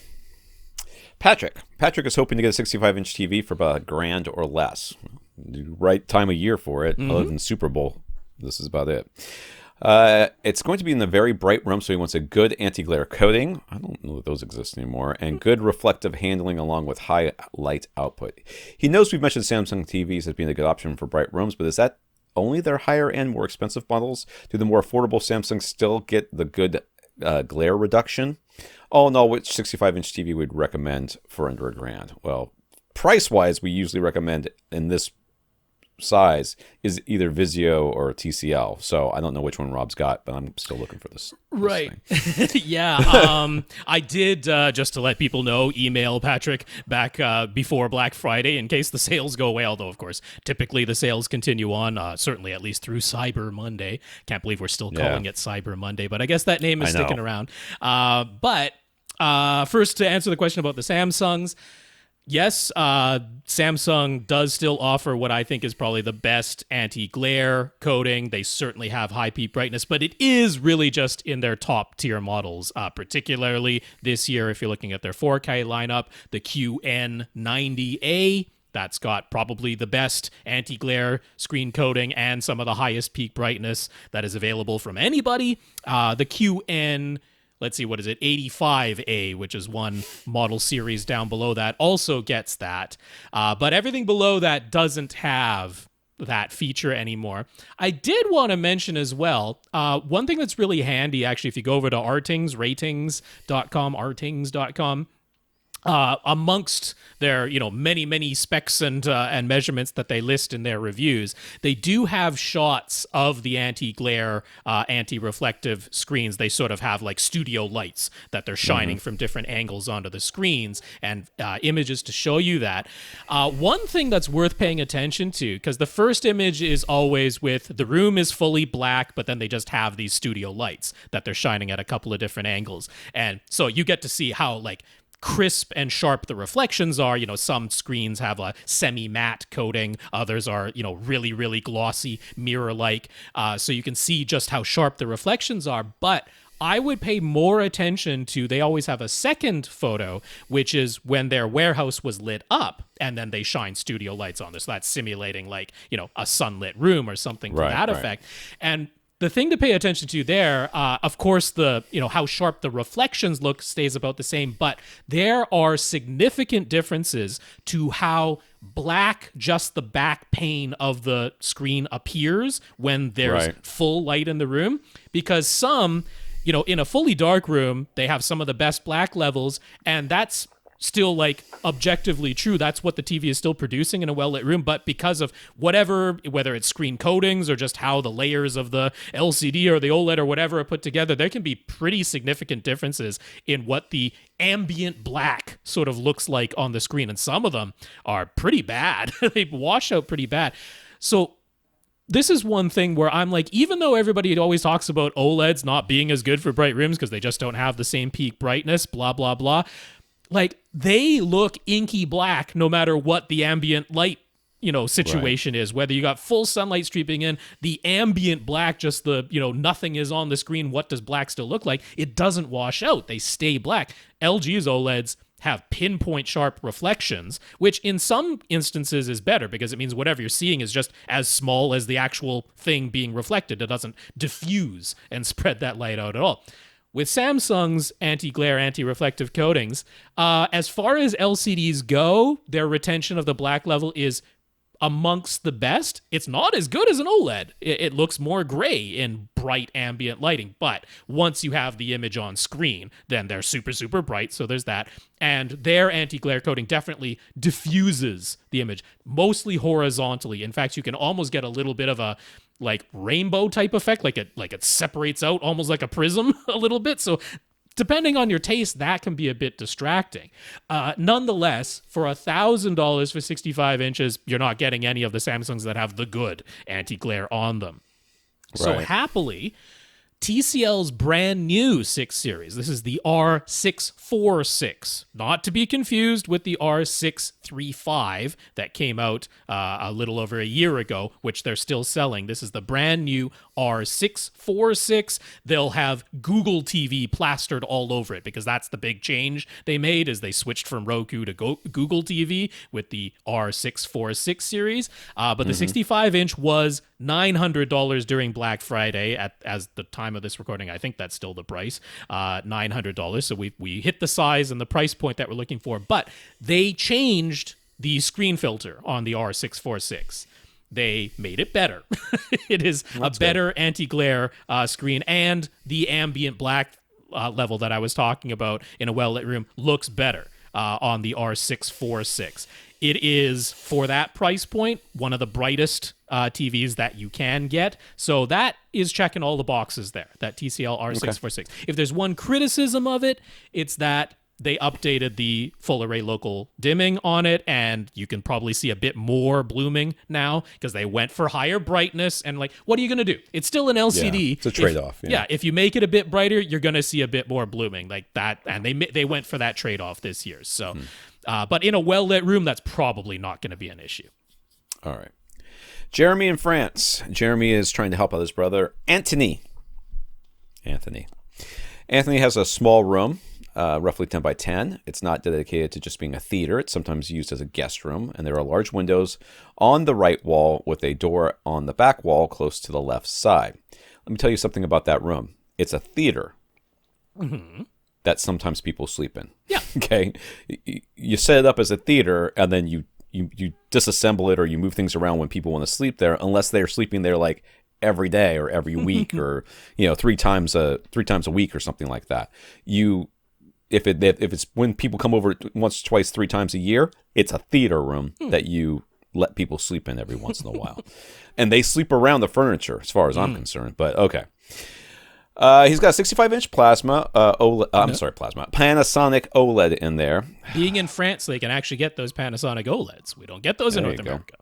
Patrick is hoping to get a 65-inch TV for about $1,000 or less. The right time of year for it, other than Super Bowl. This is about it. It's going to be in a very bright room, so he wants a good anti-glare coating. I don't know that those exist anymore. And good reflective handling along with high light output. He knows we've mentioned Samsung TVs as being a good option for bright rooms, but is that only their higher-end, more expensive models? Do the more affordable Samsungs still get the good glare reduction? Oh, no, which 65-inch TV would recommend for under $1,000? Well, price-wise, we usually recommend in this size is either Vizio or TCL. So I don't know which one Rob's got, but I'm still looking for this. Right. Yeah. I did, just to let people know, email Patrick back before Black Friday in case the sales go away. Although, of course, typically the sales continue on, certainly at least through Cyber Monday. Can't believe we're still calling it Cyber Monday, but I guess that name is sticking around. But first, to answer the question about the Samsungs, Yes, Samsung does still offer what I think is probably the best anti-glare coating. They certainly have high peak brightness, but it is really just in their top tier models, particularly this year. If you're looking at their 4K lineup, the QN90A, that's got probably the best anti-glare screen coating and some of the highest peak brightness that is available from anybody. The QN, let's see, what is it? 85A, which is one model series down below that, also gets that. But everything below that doesn't have that feature anymore. I did want to mention as well, one thing that's really handy, actually, if you go over to ratings.com, amongst their, many specs and measurements that they list in their reviews, they do have shots of the anti-glare, anti-reflective screens. They sort of have like studio lights that they're shining from different angles onto the screens and images to show you that. One thing that's worth paying attention to, because the first image is always with the room is fully black, but then they just have these studio lights that they're shining at a couple of different angles. And so you get to see how like crisp and sharp the reflections are. Some screens have a semi-matte coating, others are, really, really glossy, mirror-like. So you can see just how sharp the reflections are. But I would pay more attention to, they always have a second photo, which is when their warehouse was lit up and then they shine studio lights on this. So that's simulating like, a sunlit room or something to that effect. And the thing to pay attention to there, of course, the how sharp the reflections look stays about the same, but there are significant differences to how black just the back pane of the screen appears when there's full light in the room, because some, in a fully dark room, they have some of the best black levels, and that's still like objectively true. That's what the TV is still producing in a well-lit room, but because of whatever, whether it's screen coatings or just how the layers of the LCD or the OLED or whatever are put together, there can be pretty significant differences in what the ambient black sort of looks like on the screen, and some of them are pretty bad. They wash out pretty bad. So this is one thing where I'm like, even though everybody always talks about OLEDs not being as good for bright rooms because they just don't have the same peak brightness, blah, blah, blah, like, they look inky black no matter what the ambient light, situation is. Whether you got full sunlight streaming in, the ambient black, just the, nothing is on the screen. What does black still look like? It doesn't wash out. They stay black. LG's OLEDs have pinpoint sharp reflections, which in some instances is better because it means whatever you're seeing is just as small as the actual thing being reflected. It doesn't diffuse and spread that light out at all. With Samsung's anti-glare, anti-reflective coatings, as far as LCDs go, their retention of the black level is amongst the best. It's not as good as an OLED. It looks more gray in bright ambient lighting, but once you have the image on screen, then they're super, super bright, so there's that. And their anti-glare coating definitely diffuses the image, mostly horizontally. In fact, you can almost get a little bit of a like rainbow type effect, like it separates out almost like a prism a little bit. So depending on your taste, that can be a bit distracting. Nonetheless, for $1,000 for 65 inches, you're not getting any of the Samsungs that have the good anti-glare on them. So happily, TCL's brand new 6 series, this is the R646, not to be confused with the R635 that came out a little over a year ago, which they're still selling. This is the brand new R646. They'll have Google TV plastered all over it because that's the big change they made is they switched from Roku to Google TV with the R646 series. But the 65-inch was $900 during Black Friday as the time of this recording. I think that's still the price, $900. So we hit the size and the price point that we're looking for, but they changed the screen filter on the R646. They made it better. It is that's a better anti-glare screen, and the ambient black level that I was talking about in a well-lit room looks better on the R646. It is, for that price point, one of the brightest TVs that you can get. So that is checking all the boxes there, that TCL R646. Okay. If there's one criticism of it, it's that they updated the full array local dimming on it, and you can probably see a bit more blooming now because they went for higher brightness. And like, what are you going to do? It's still an LCD. Yeah, it's a trade-off. If you make it a bit brighter, you're going to see a bit more blooming like that. And they went for that trade-off this year. So But in a well-lit room, that's probably not going to be an issue. All right. Jeremy in France. Jeremy is trying to help out his brother, Anthony. Anthony has a small room, roughly 10 by 10. It's not dedicated to just being a theater. It's sometimes used as a guest room, and there are large windows on the right wall with a door on the back wall close to the left side. Let me tell you something about that room. It's a theater that sometimes people sleep in. Yeah. Okay? You set it up as a theater, and then you disassemble it or you move things around when people want to sleep there, unless they're sleeping there like every day or every week or three times a week or something like that. If it's when people come over once, twice, three times a year, it's a theater room that you let people sleep in every once in a while, and they sleep around the furniture as far as I'm concerned. But okay. He's got a 65-inch plasma, Panasonic OLED in there. Being in France, they can actually get those Panasonic OLEDs. We don't get those in North America.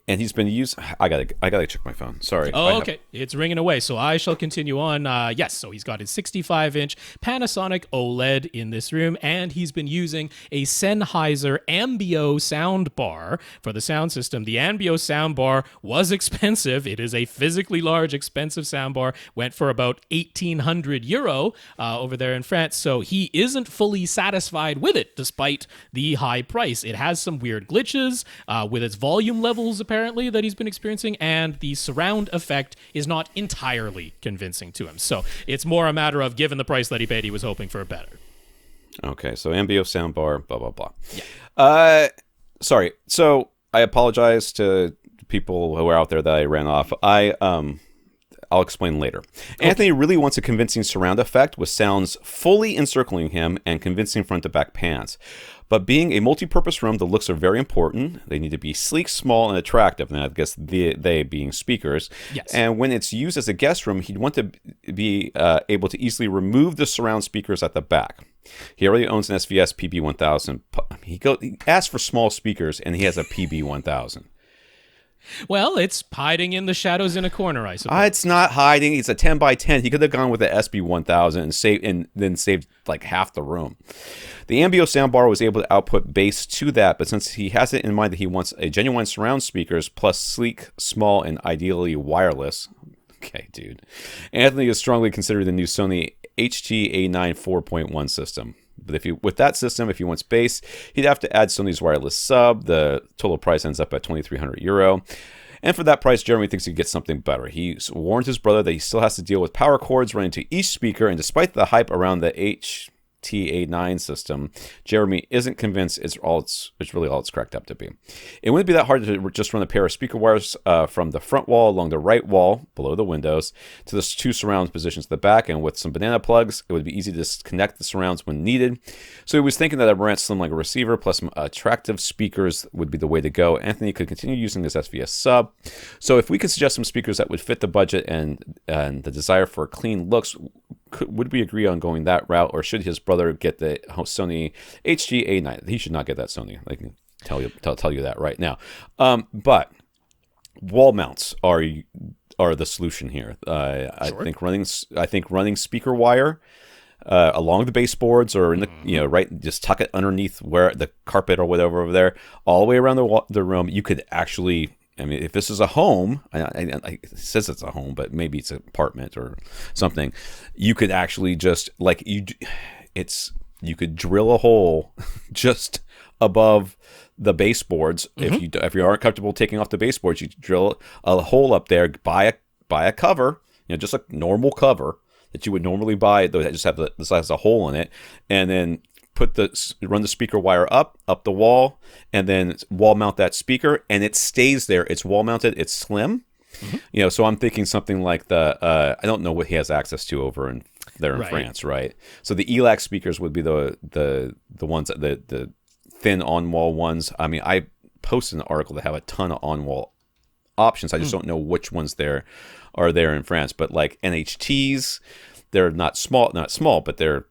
And he's been used. I gotta check my phone. Sorry. Oh, okay. It's ringing away, so I shall continue on. Yes, so he's got his 65-inch Panasonic OLED in this room, and he's been using a Sennheiser Ambio sound bar for the sound system. The Ambio sound bar was expensive. It is a physically large, expensive sound bar. Went for about €1,800 over there in France, so he isn't fully satisfied with it, despite the high price. It has some weird glitches with its volume levels, apparently, that he's been experiencing, and the surround effect is not entirely convincing to him. So it's more a matter of, given the price that he paid, he was hoping for better. Okay, so Ambio soundbar, blah, blah, blah. Yeah. Sorry. So I apologize to people who are out there that I ran off. I'll explain later. Okay. Anthony really wants a convincing surround effect with sounds fully encircling him and convincing front-to-back pans. But being a multi-purpose room, the looks are very important. They need to be sleek, small, and attractive. And I guess they being speakers. Yes. And when it's used as a guest room, he'd want to be able to easily remove the surround speakers at the back. He already owns an SVS PB1000. He asked for small speakers, and he has a PB1000. Well, it's hiding in the shadows in a corner, I suppose. It's not hiding. It's a 10 by 10. He could have gone with the SB1000 and then saved like half the room. The Ambio soundbar was able to output bass to that, but since he has it in mind that he wants a genuine surround speakers plus sleek, small, and ideally wireless. Okay, dude. Anthony is strongly considered the new Sony HT-A9 4.1 system. But with that system, if he wants bass, he'd have to add Sony's wireless sub. The total price ends up at €2,300. And for that price, Jeremy thinks he could get something better. He's warned his brother that he still has to deal with power cords running to each speaker, and despite the hype around the HT-A9 system, Jeremy isn't convinced it's really all it's cracked up to be. It wouldn't be that hard to just run a pair of speaker wires from the front wall along the right wall below the windows to the two surround positions at the back, and with some banana plugs, it would be easy to connect the surrounds when needed. So he was thinking that a AVRant slim like a receiver plus some attractive speakers would be the way to go. Anthony could continue using his SVS sub. So if we could suggest some speakers that would fit the budget and the desire for clean looks, would we agree on going that route, or should his brother get the Sony HT-A9? He should not get that Sony. I can tell you that right now. But wall mounts are the solution here. Sure. I think running speaker wire along the baseboards or in the right, just tuck it underneath where the carpet or whatever over there, all the way around the room. You could actually. I mean, if this is a home, it says it's a home, but maybe it's an apartment or something. You could actually just you could drill a hole just above the baseboards. Mm-hmm. If you aren't comfortable taking off the baseboards, you drill a hole up there. Buy a cover, just a normal cover that you would normally buy that just has a hole in it, and then run the speaker wire up the wall, and then wall mount that speaker, and it stays there. It's wall mounted. It's slim. Mm-hmm. So I'm thinking something like I don't know what he has access to over in France, right? So the ELAC speakers would be the ones the thin on wall ones. I mean, I posted an article that have a ton of on wall options. I just don't know which ones are there in France. But like NHTs, they're not small, but they're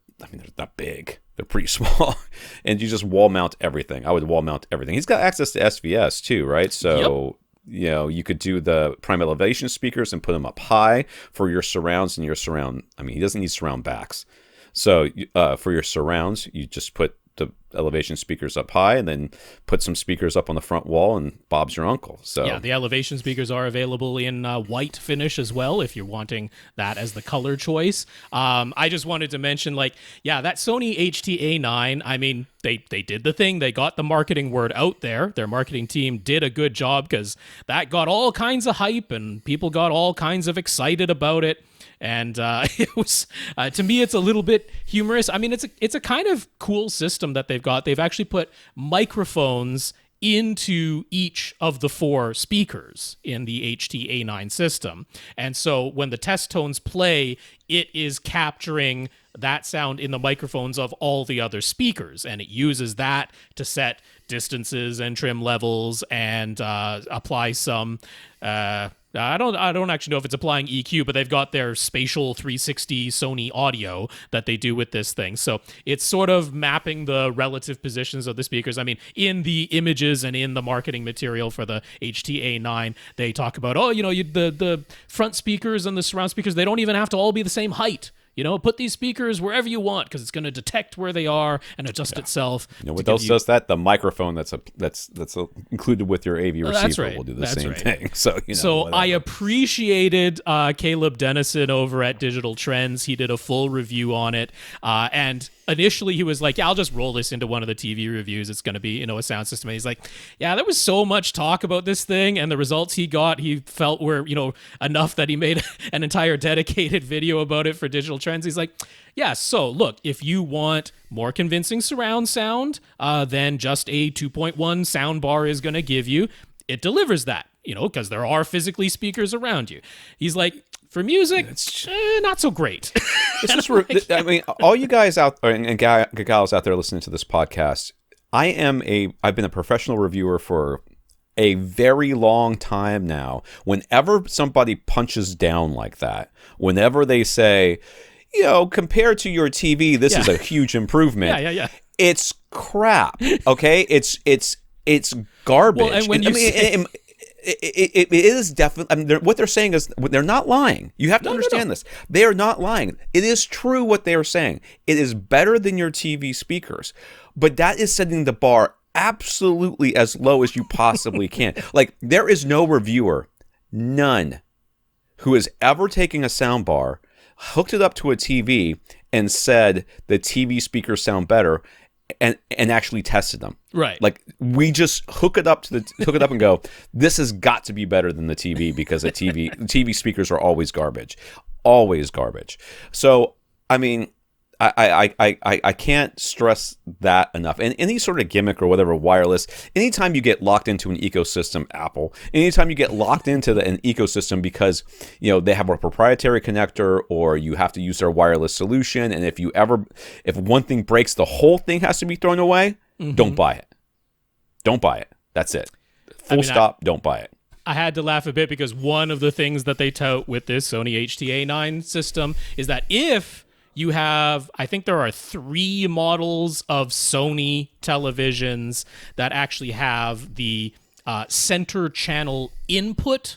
not big. They're pretty small, and you just wall mount everything. I would wall mount everything. He's got access to SVS too, right? So, you could do the prime elevation speakers and put them up high for your surrounds and your surround. I mean, he doesn't need surround backs. So for your surrounds, you just put the elevation speakers up high, and then put some speakers up on the front wall, and Bob's your uncle. So yeah, the elevation speakers are available in white finish as well if you're wanting that as the color choice. I just wanted to mention, that Sony HTA9, I mean, they did the thing. They got the marketing word out there. Their marketing team did a good job because that got all kinds of hype and people got all kinds of excited about it. And it was, to me, it's a little bit humorous. I mean, it's a kind of cool system that they've got. They've actually put microphones into each of the 4 speakers in the HTA9 system. And so when the test tones play, it is capturing that sound in the microphones of all the other speakers. And it uses that to set distances and trim levels and apply some... I don't actually know if it's applying EQ, but they've got their spatial 360 Sony audio that they do with this thing. So it's sort of mapping the relative positions of the speakers. I mean, in the images and in the marketing material for the HTA9, they talk about, the front speakers and the surround speakers, they don't even have to all be the same height. Put these speakers wherever you want because it's going to detect where they are and adjust itself. What else does that? The microphone that's included with your AV receiver will do the same thing. So I appreciated Caleb Dennison over at Digital Trends. He did a full review on it, and initially he was like, "Yeah, I'll just roll this into one of the TV reviews. It's going to be a sound system." And he's like, "Yeah, there was so much talk about this thing, and the results he got, he felt were enough that he made an entire dedicated video about it for Digital Trends." He's like, "Yeah, so look, if you want more convincing surround sound than just a 2.1 sound bar is going to give you, it delivers that, because there are physically speakers around you." He's like, "For music, it's not so great." It's just, I mean, all you guys out there and gals out there listening to this podcast, I've been a professional reviewer for a very long time now. Whenever somebody punches down like that, whenever they say, compared to your TV, this is a huge improvement. Yeah. It's crap. Okay, it's garbage. Well, and when it is definitely. I mean, what they're saying is they're not lying. You have to understand this. They are not lying. It is true what they are saying. It is better than your TV speakers, but that is setting the bar absolutely as low as you possibly can. Like, there is no reviewer, none, who has ever taken a soundbar, hooked it up to a TV, and said the TV speakers sound better, and actually tested them. Right. Like, we just hook it up and go, this has got to be better than the TV because the TV speakers are always garbage. Always garbage. So, I mean, I can't stress that enough. And any sort of gimmick or whatever, wireless, anytime you get locked into an ecosystem, Apple, anytime you get locked into an ecosystem because, they have a proprietary connector or you have to use their wireless solution, and if one thing breaks, the whole thing has to be thrown away, don't buy it. Don't buy it. That's it. Full stop, don't buy it. I had to laugh a bit because one of the things that they tout with this Sony HTA9 system is that if you have, I think there are 3 models of Sony televisions that actually have the center channel input.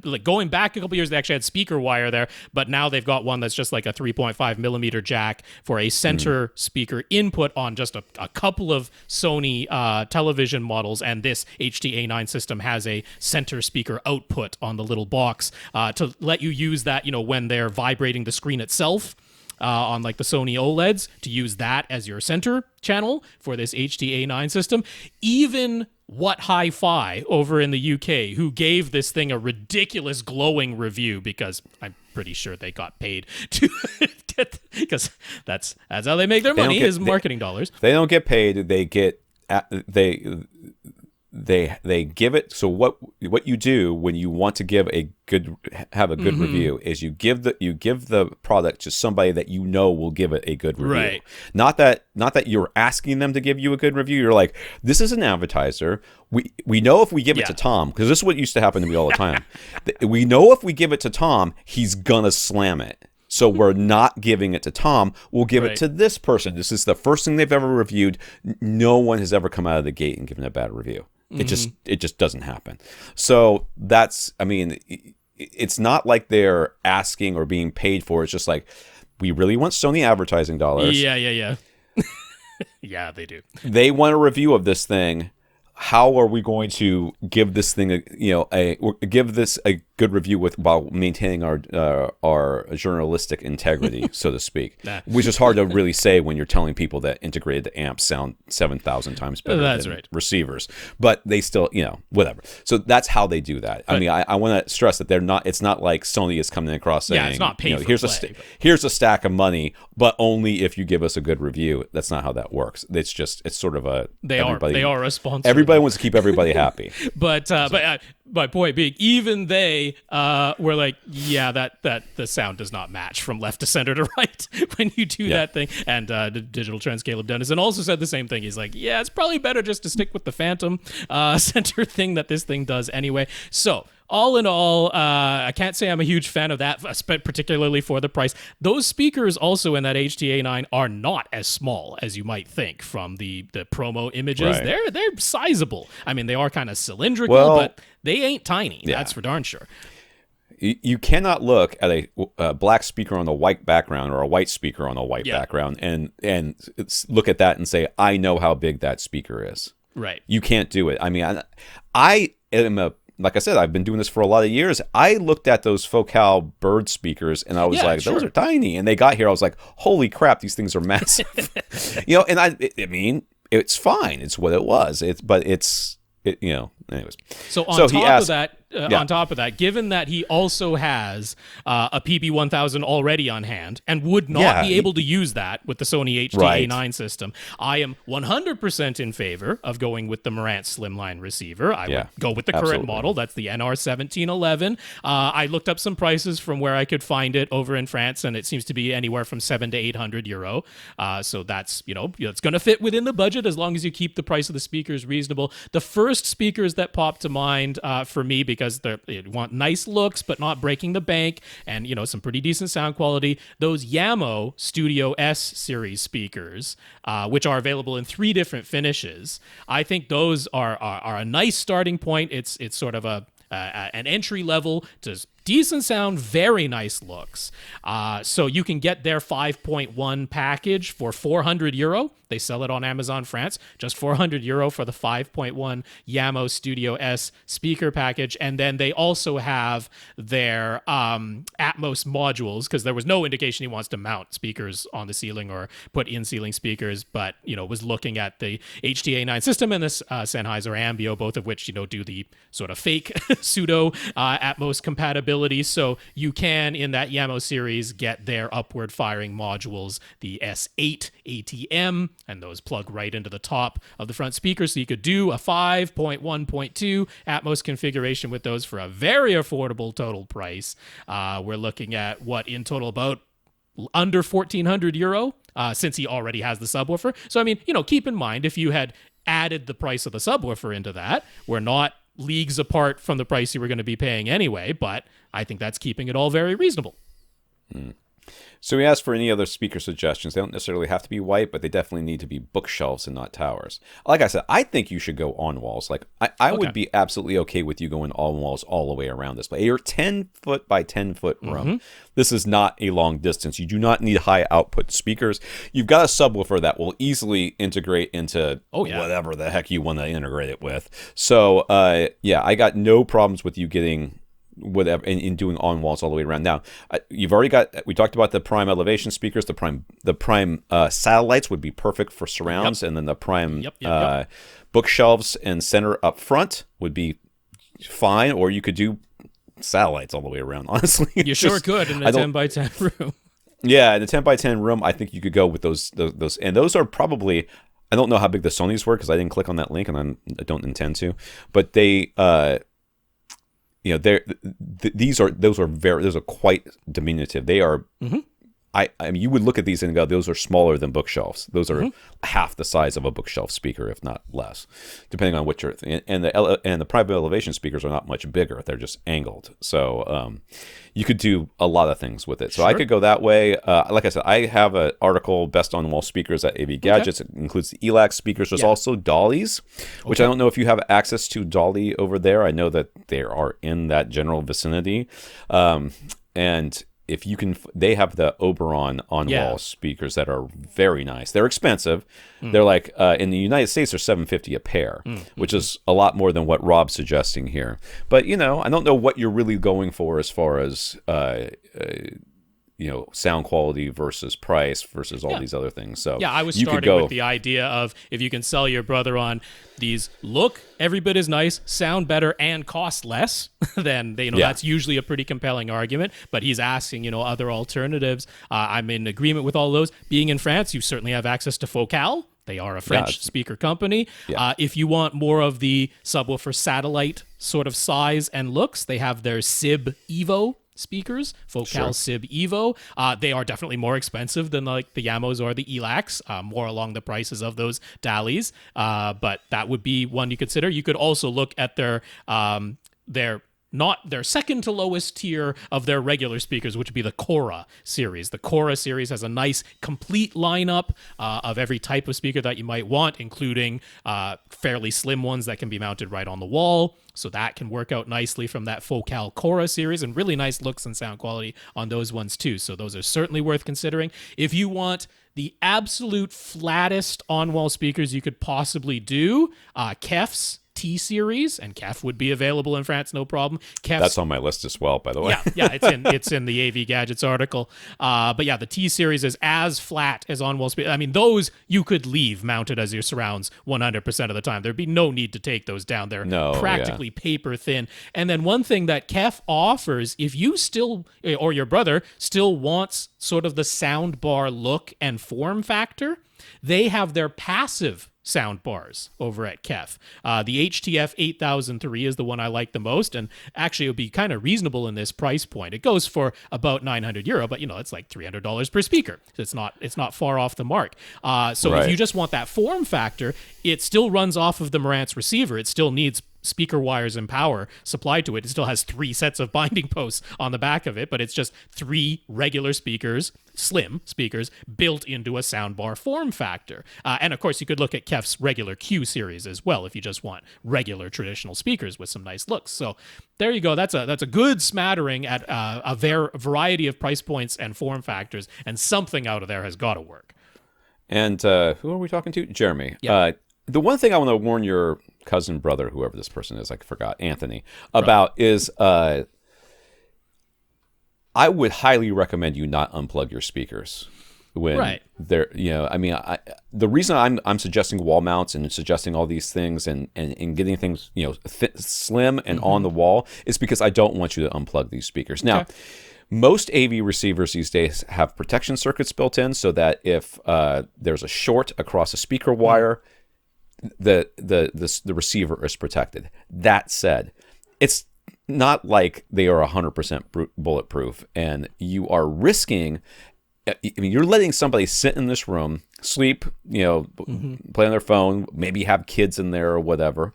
Like going back a couple years, they actually had speaker wire there, but now they've got one that's just like a 3.5 millimeter jack for a center speaker input on just a couple of Sony television models. And this HTA9 system has a center speaker output on the little box to let you use that, when they're vibrating the screen itself. On like the Sony OLEDs, to use that as your center channel for this HTA9 system. Even What Hi-Fi over in the UK, who gave this thing a ridiculous glowing review, because I'm pretty sure they got paid to get, because that's how they make their money, is marketing dollars. They don't get paid. They get they give it. So what you do when you want to have a good review is you give the product to somebody that will give it a good review. Right. Not that you're asking them to give you a good review. You're like, this is an advertiser. We know if we give it to Tom, because this is what used to happen to me all the time. We know if we give it to Tom, he's gonna slam it. So we're not giving it to Tom. We'll give it to this person. This is the first thing they've ever reviewed. No one has ever come out of the gate and given a bad review. It just doesn't happen. So that's, I mean, it's not like they're asking or being paid for. It's just like, we really want Sony advertising dollars. Yeah. Yeah, they do. They want a review of this thing. How are we going to give this thing give this a good review while maintaining our journalistic integrity, so to speak? Which is hard to really say when you're telling people that integrated amps sound 7,000 times better than receivers. But they still, whatever. So that's how they do that. I mean, I want to stress that they're not. It's not like Sony is coming across saying, it's not pay for here's a stack of money, but only if you give us a good review. That's not how that works. It's sort of a they are a sponsor. Everybody wants to keep everybody happy. But my point being, even they were like, yeah, that the sound does not match from left to center to right when you do that thing. And the Digital Trends Caleb Dennison also said the same thing. He's like, yeah, it's probably better just to stick with the Phantom center thing that this thing does anyway. So all in all, I can't say I'm a huge fan of that, particularly for the price. Those speakers also in that HTA9 are not as small as you might think from the promo images. Right. They're sizable. I mean, they are kind of cylindrical, but they ain't tiny. Yeah. That's for darn sure. You cannot look at a black speaker on a white background or a white speaker on a white background and look at that and say, I know how big that speaker is. Right. You can't do it. I mean, I am like I said, I've been doing this for a lot of years. I looked at those Focal Bird speakers and I was like, those are tiny. And they got here, I was like, holy crap, these things are massive. And I mean, it's fine. It's what it was. Anyways. So on top of that, given that he also has a PB1000 already on hand and would not be able to use that with the Sony HDA9 system, I am 100% in favor of going with the Marantz Slimline receiver. I would go with the current model. That's the NR1711. I looked up some prices from where I could find it over in France, and it seems to be anywhere from 700 to 800 euro. So that's, it's going to fit within the budget as long as you keep the price of the speakers reasonable. The first speakers that popped to mind for me, because they want nice looks but not breaking the bank, and some pretty decent sound quality, those Yamo Studio S series speakers, which are available in 3 different finishes. I think those are a nice starting point. It's sort of an entry level to decent sound, very nice looks. So you can get their 5.1 package for 400 euro. They sell it on Amazon France, just 400 euro for the 5.1 Yamo Studio S speaker package. And then they also have their Atmos modules, because there was no indication he wants to mount speakers on the ceiling or put in-ceiling speakers, but, was looking at the HDA9 system and this Sennheiser Ambio, both of which, do the sort of fake pseudo Atmos compatibility. So you can, in that Yamo series, get their upward firing modules, the S8 ATM, and those plug right into the top of the front speaker. So you could do a 5.1.2 Atmos configuration with those for a very affordable total price. We're looking at in total about under 1,400 euro, since he already has the subwoofer. So, I mean, keep in mind, if you had added the price of the subwoofer into that, we're not leagues apart from the price you were going to be paying anyway, but I think that's keeping it all very reasonable. So we asked for any other speaker suggestions. They don't necessarily have to be white, but they definitely need to be bookshelves and not towers. Like I said, I think you should go on walls. Like I would be absolutely okay with you going on walls all the way around this. But you're 10 foot by 10 foot room. Mm-hmm. This is not a long distance. You do not need high output speakers. You've got a subwoofer that will easily integrate into whatever the heck you want to integrate it with. So I got no problems with you getting whatever in doing on walls all the way around. Now you've already we talked about the prime elevation speakers. The prime satellites would be perfect for surrounds, and then the prime bookshelves and center up front would be fine, or you could do satellites all the way around. Honestly, you sure could in a 10 by 10 room. Yeah, in a 10 by 10 room, I think you could go with those, and those are probably, I don't know how big the Sonys were because I didn't click on that link, and I don't intend to, but they those are quite diminutive. They are. Mm-hmm. I mean, you would look at these and go, those are smaller than bookshelves. Those are half the size of a bookshelf speaker, if not less, depending on what you're. And the private elevation speakers are not much bigger. They're just angled. So you could do a lot of things with it. So I could go that way. Like I said, I have an article, Best on Wall Speakers at AV Gadgets. It includes the ELAC speakers. There's also dollies, which I don't know if you have access to dolly over there. I know that they are in that general vicinity. And if you can, they have the Oberon on-wall speakers that are very nice. They're expensive. They're like in the United States, they're $750 a pair, which is a lot more than what Rob's suggesting here. But I don't know what you're really going for as far as sound quality versus price versus all these other things. So I was starting with the idea of if you can sell your brother on these look every bit as nice, sound better, and cost less, then that's usually a pretty compelling argument. But he's asking other alternatives. I'm in agreement with all those. Being in France, you certainly have access to Focal. They are a French speaker company. Yeah. If you want more of the subwoofer satellite sort of size and looks, they have their SIB Evo speakers, Focal SIB Evo. They are definitely more expensive than like the Yamos or the Elacs, more along the prices of those Dalis. But that would be one you consider. You could also look at their second to lowest tier of their regular speakers, which would be the Cora series. The Cora series has a nice complete lineup of every type of speaker that you might want, including fairly slim ones that can be mounted right on the wall. So that can work out nicely from that Focal Cora series, and really nice looks and sound quality on those ones too. So those are certainly worth considering. If you want the absolute flattest on-wall speakers you could possibly do, Kef's T-Series, and Kef would be available in France, no problem. That's on my list as well, by the way. It's in the AV Gadgets article. But the T-Series is as flat as on-wall speakers. I mean, those you could leave mounted as your surrounds 100% of the time. There'd be no need to take those down. They're practically paper thin. And then one thing that Kef offers, if you still, or your brother, still wants sort of the soundbar look and form factor, they have their passive sound bars over at Kef. The HTF 8003 is the one I like the most, and actually it would be kind of reasonable in this price point. It goes for about €900, but it's like $300 per speaker. So it's not far off the mark. If you just want that form factor, it still runs off of the Marantz receiver. It still needs speaker wires and power supplied to it. It still has 3 sets of binding posts on the back of it, but it's just 3 regular speakers, slim speakers, built into a soundbar form factor. And of course, you could look at Kef's regular Q series as well if you just want regular traditional speakers with some nice looks. So there you go. That's a good smattering at a variety of price points and form factors, and something out of there has got to work. And who are we talking to? Jeremy. Yeah. The one thing I want to warn your cousin, brother, whoever this person is, I forgot, Anthony, about is I would highly recommend you not unplug your speakers when they're, the reason I'm suggesting wall mounts and suggesting all these things and getting things, slim and on the wall is because I don't want you to unplug these speakers. Now, most AV receivers these days have protection circuits built in so that if there's a short across a speaker wire, the receiver is protected. That said, it's not like they are 100% bulletproof, and you are risking. I mean, you're letting somebody sit in this room, sleep, play on their phone, maybe have kids in there or whatever,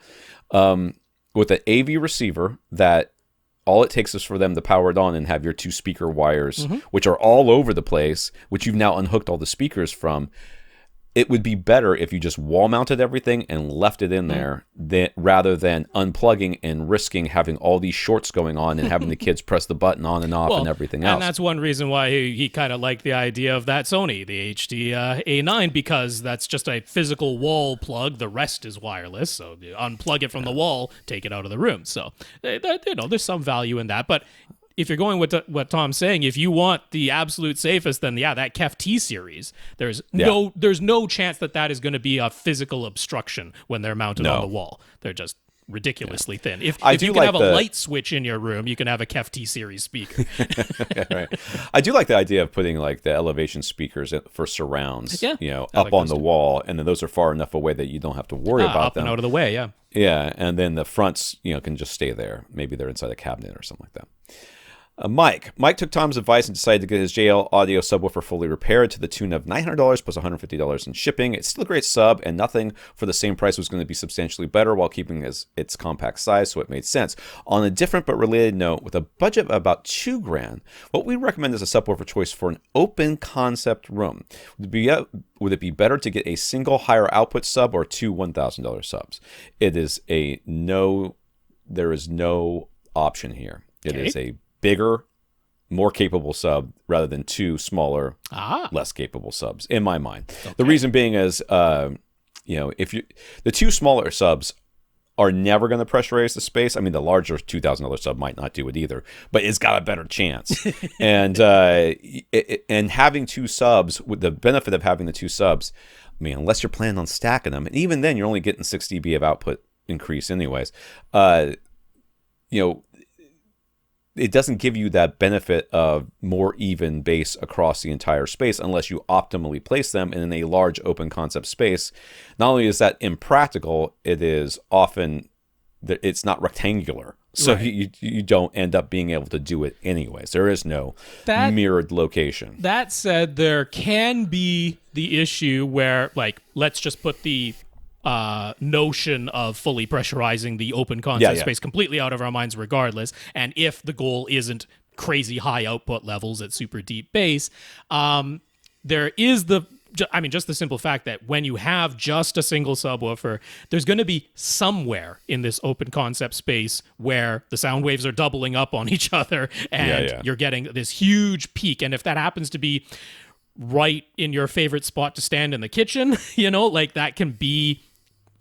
with an AV receiver that all it takes is for them to power it on and have your 2 speaker wires, which are all over the place, which you've now unhooked all the speakers from. It would be better if you just wall mounted everything and left it in there rather than unplugging and risking having all these shorts going on and having the kids press the button on and off and everything else. And that's one reason why he kind of liked the idea of that Sony, the HD A9, because that's just a physical wall plug. The rest is wireless. So you unplug it from the wall, take it out of the room. So, there's some value in that. But if you're going with what Tom's saying, if you want the absolute safest, then that Kef T series, there's no chance that is going to be a physical obstruction when they're mounted on the wall. They're just ridiculously thin. If you can have a light switch in your room, you can have a Kef T series speaker. Right. I do like the idea of putting like the elevation speakers for surrounds, up on the wall, and then those are far enough away that you don't have to worry about up them. And out of the way, yeah. Yeah, and then the fronts, can just stay there. Maybe they're inside a cabinet or something like that. Mike took Tom's advice and decided to get his JL audio subwoofer fully repaired to the tune of $900 plus $150 in shipping. It's still a great sub, and nothing for the same price was going to be substantially better while keeping its compact size, so it made sense. On a different but related note, with a budget of about $2,000, what we recommend is a subwoofer choice for an open concept room. Would it be better to get a single higher output sub or 2 $1,000 subs? It is a no. There is no option here. It is a bigger, more capable sub rather than two smaller, less capable subs, in my mind. Okay. The reason being is, if the two smaller subs are never going to pressurize the space. I mean, the larger $2,000 sub might not do it either, but it's got a better chance. And having two subs, with the benefit of having the two subs, I mean, unless you're planning on stacking them, and even then, you're only getting 6 dB of output increase anyways. It doesn't give you that benefit of more even bass across the entire space unless you optimally place them in a large open concept space. Not only is that impractical, it is often it's not rectangular. So right. you don't end up being able to do it anyways. There is no mirrored location. That said, there can be the issue where, like, let's just put the notion of fully pressurizing the open concept space completely out of our minds regardless. And if the goal isn't crazy high output levels at super deep bass, there is just the simple fact that when you have just a single subwoofer, there's going to be somewhere in this open concept space where the sound waves are doubling up on each other and you're getting this huge peak. And if that happens to be right in your favorite spot to stand in the kitchen, like that can be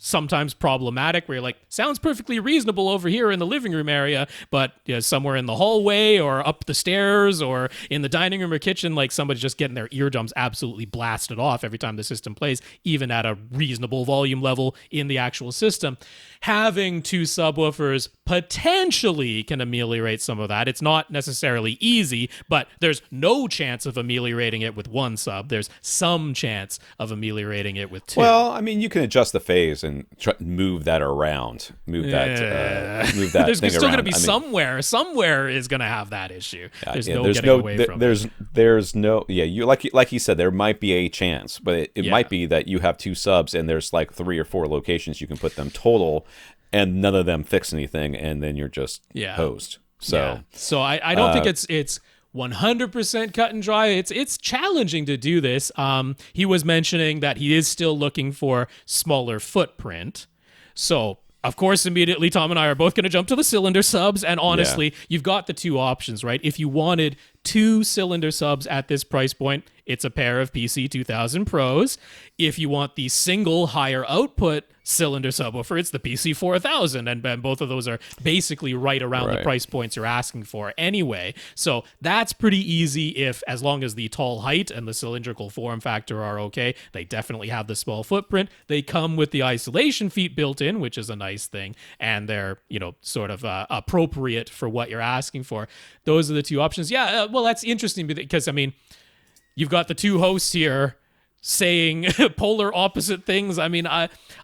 sometimes problematic where you're like, sounds perfectly reasonable over here in the living room area, but somewhere in the hallway or up the stairs or in the dining room or kitchen, like somebody's just getting their eardrums absolutely blasted off every time the system plays, even at a reasonable volume level in the actual system. Having two subwoofers potentially can ameliorate some of that. It's not necessarily easy, but there's no chance of ameliorating it with one sub. There's some chance of ameliorating it with two. Well, I mean, you can adjust the phase and move that around, move that there's thing still around. Going to be somewhere is going to have that issue. There's no getting away from it. There's no you like you said, there might be a chance, but it might be that you have two subs and there's like 3 or 4 locations you can put them total, and none of them fix anything, and then you're just hosed. So I don't think it's 100% cut and dry. It's challenging to do this. He was mentioning that he is still looking for smaller footprint. So, of course, immediately Tom and I are both going to jump to the cylinder subs. And honestly, you've got the two options, right? If you wanted 2 cylinder subs at this price point, it's a pair of PC 2000 Pros. If you want the single higher output cylinder subwoofer, it's the PC 4000, and both of those are basically right around the price points you're asking for anyway. So that's pretty easy as long as the tall height and the cylindrical form factor are okay. They definitely have the small footprint. They come with the isolation feet built in, which is a nice thing, and they're sort of appropriate for what you're asking for. Those are the two options. Well, that's interesting because I mean, you've got the two hosts here saying polar opposite things. I mean,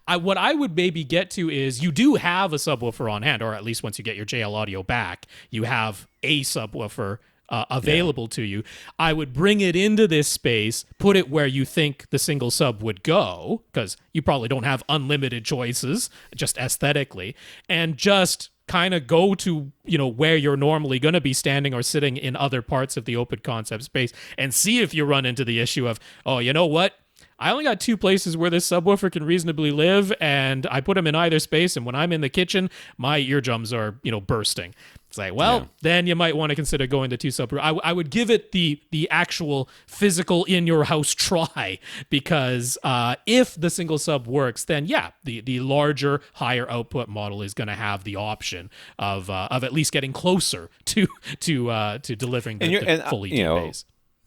what I would maybe get to is you do have a subwoofer on hand, or at least once you get your JL Audio back, you have a subwoofer available to you. I would bring it into this space, put it where you think the single sub would go, because you probably don't have unlimited choices, just aesthetically, and just kind of go to where you're normally going to be standing or sitting in other parts of the open concept space and see if you run into the issue of, oh, you know what? I only got 2 places where this subwoofer can reasonably live, and I put them in either space, and when I'm in the kitchen, my eardrums are, bursting. It's like, then you might want to consider going to 2 subwoofers. I would give it the actual physical in-your-house try, because if the single sub works, then the larger, higher output model is going to have the option of at least getting closer to delivering the fully deep bass.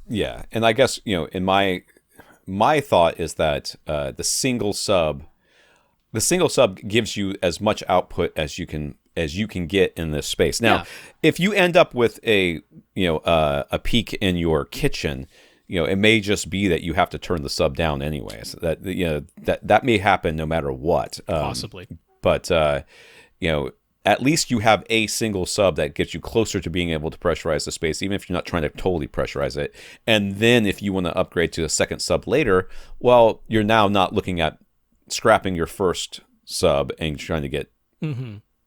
Yeah, and I guess, in my thought is that the single sub gives you as much output as you can get in this space. Now, if you end up with a peak in your kitchen, it may just be that you have to turn the sub down anyways. That may happen no matter what. Possibly. But at least you have a single sub that gets you closer to being able to pressurize the space, even if you're not trying to totally pressurize it. And then if you want to upgrade to a second sub later, well, you're now not looking at scrapping your first sub and trying to get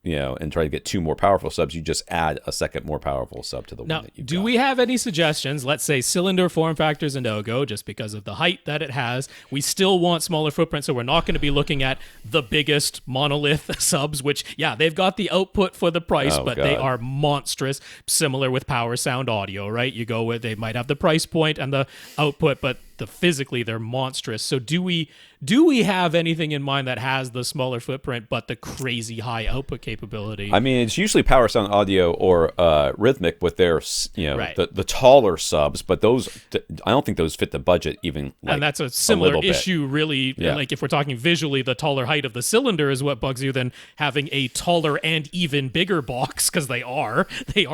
and try to get 2 more powerful subs, you just add a second more powerful sub to the Now, one that you've do got. we have any suggestions? Let's say cylinder form factors a no-go just because of the height that it has. We still want smaller footprint, so we're not going to be looking at the biggest monolith subs, which, they've got the output for the price, but they are monstrous, similar with power sound audio, right? You go with, they might have the price point and the output, but physically they're monstrous. So do we have anything in mind that has the smaller footprint but the crazy high output capability? I mean, it's usually power sound audio or rhythmic with their the taller subs, but those, I don't think those fit the budget even. And that's a similar issue, really. Like if we're talking visually, the taller height of the cylinder is what bugs you than having a taller and even bigger box, because they are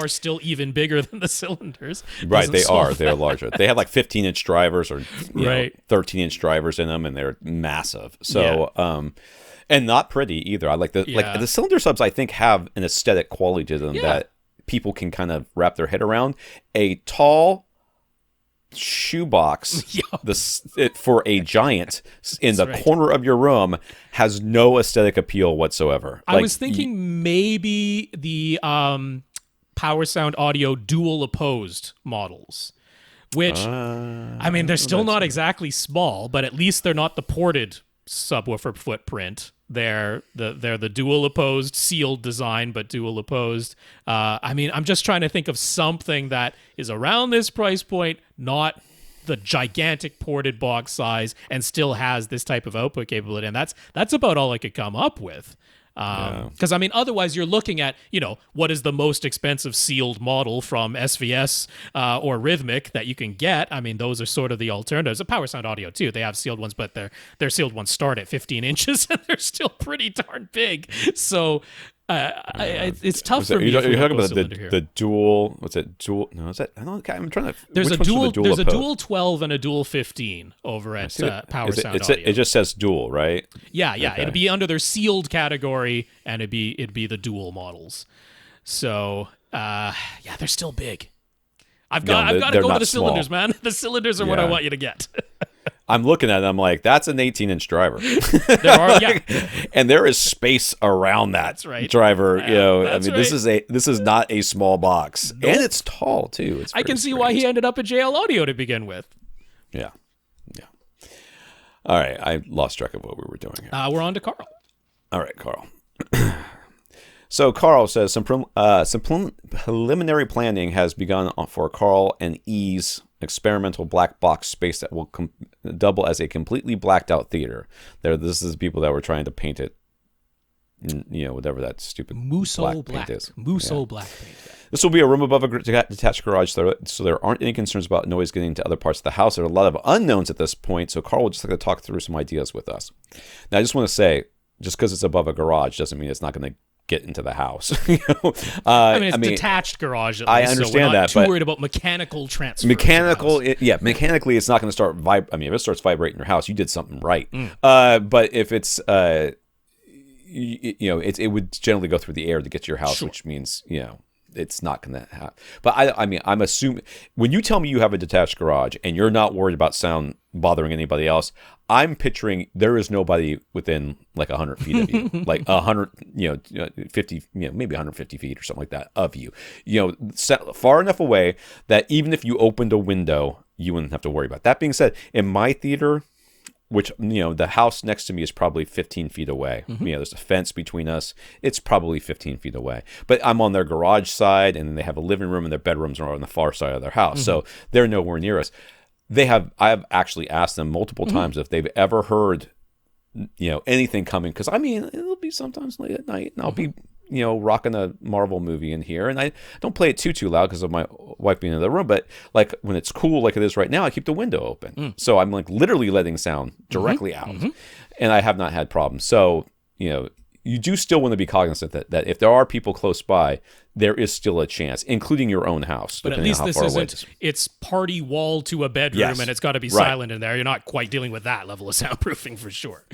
still even bigger than the cylinders. Right, they're larger. They have like 15-inch drivers or 13-inch drivers in them, and they're massive. So and not pretty either. I like the cylinder subs, I think, have an aesthetic quality to them that people can kind of wrap their head around. A tall shoebox for a giant in the corner of your room has no aesthetic appeal whatsoever. I was thinking maybe the power sound audio dual opposed models, which I mean, they're still not exactly small, but at least they're not the ported subwoofer footprint. They're the dual opposed sealed design, but dual opposed. I mean, I'm just trying to think of something that is around this price point, not the gigantic ported box size, and still has this type of output capability. And that's about all I could come up with. Because I mean, otherwise you're looking at, what is the most expensive sealed model from SVS or Rhythmic that you can get. I mean, those are sort of the alternatives. The Power Sound Audio too, they have sealed ones, but their sealed ones start at 15 inches and they're still pretty darn big. So it's tough for me. You're talking about the dual. What's it? Dual? No, is that? I'm trying to. There's a dual. There's a dual 12 and a dual 15 over at Power Sound Audio. It just says dual, right? Yeah. Okay. It'd be under their sealed category, and it'd be the dual models. So they're still big. I've got to go to the cylinders, man. The cylinders are what I want you to get. I'm looking at it, I'm like, that's an 18-inch driver. There are, and there is space around that driver. This is not a small box. Nope. And it's tall, too. I can see why he ended up at JL Audio to begin with. Yeah. All right, I lost track of what we were doing here. We're on to Karl. All right, Karl. So Karl says, some preliminary planning has begun for Karl and E's experimental black box space that will double as a completely blacked out theater. This is people that were trying to paint it, whatever that stupid black paint is. Black paint. This will be a room above a detached garage, so there aren't any concerns about noise getting into other parts of the house. There are a lot of unknowns at this point, so Karl will just like to talk through some ideas with us. Now, I just want to say, just because it's above a garage doesn't mean it's not going to get into the house. I mean, it's detached garage. At least, I understand so we're not that, too but worried about mechanical transfer. Mechanically, it's not going to start vibrating. I mean, if it starts vibrating in your house, you did something right. But if it's, it would generally go through the air to get to your house, which means it's not going to happen. But I mean, I'm assuming when you tell me you have a detached garage and you're not worried about sound bothering anybody else, I'm picturing there is nobody within like 100 feet of you, like 100, 50, maybe 150 feet or something like that of you, far enough away that even if you opened a window, you wouldn't have to worry about it. That being said, in my theater, which, the house next to me is probably 15 feet away. There's a fence between us. It's probably 15 feet away. But I'm on their garage side, and they have a living room, and their bedrooms are on the far side of their house. So they're nowhere near us. I've actually asked them multiple times if they've ever heard, anything coming. Because, I mean, it'll be sometimes late at night, and I'll be, rocking a Marvel movie in here. And I don't play it too loud because of my wife being in the room. But, like, when it's cool like it is right now, I keep the window open. So I'm, like, literally letting sound directly out. And I have not had problems. So, you do still want to be cognizant that if there are people close by, there is still a chance, including your own house. But at least this isn't, it's party wall to a bedroom, and it's got to be silent in there. You're not quite dealing with that level of soundproofing for sure.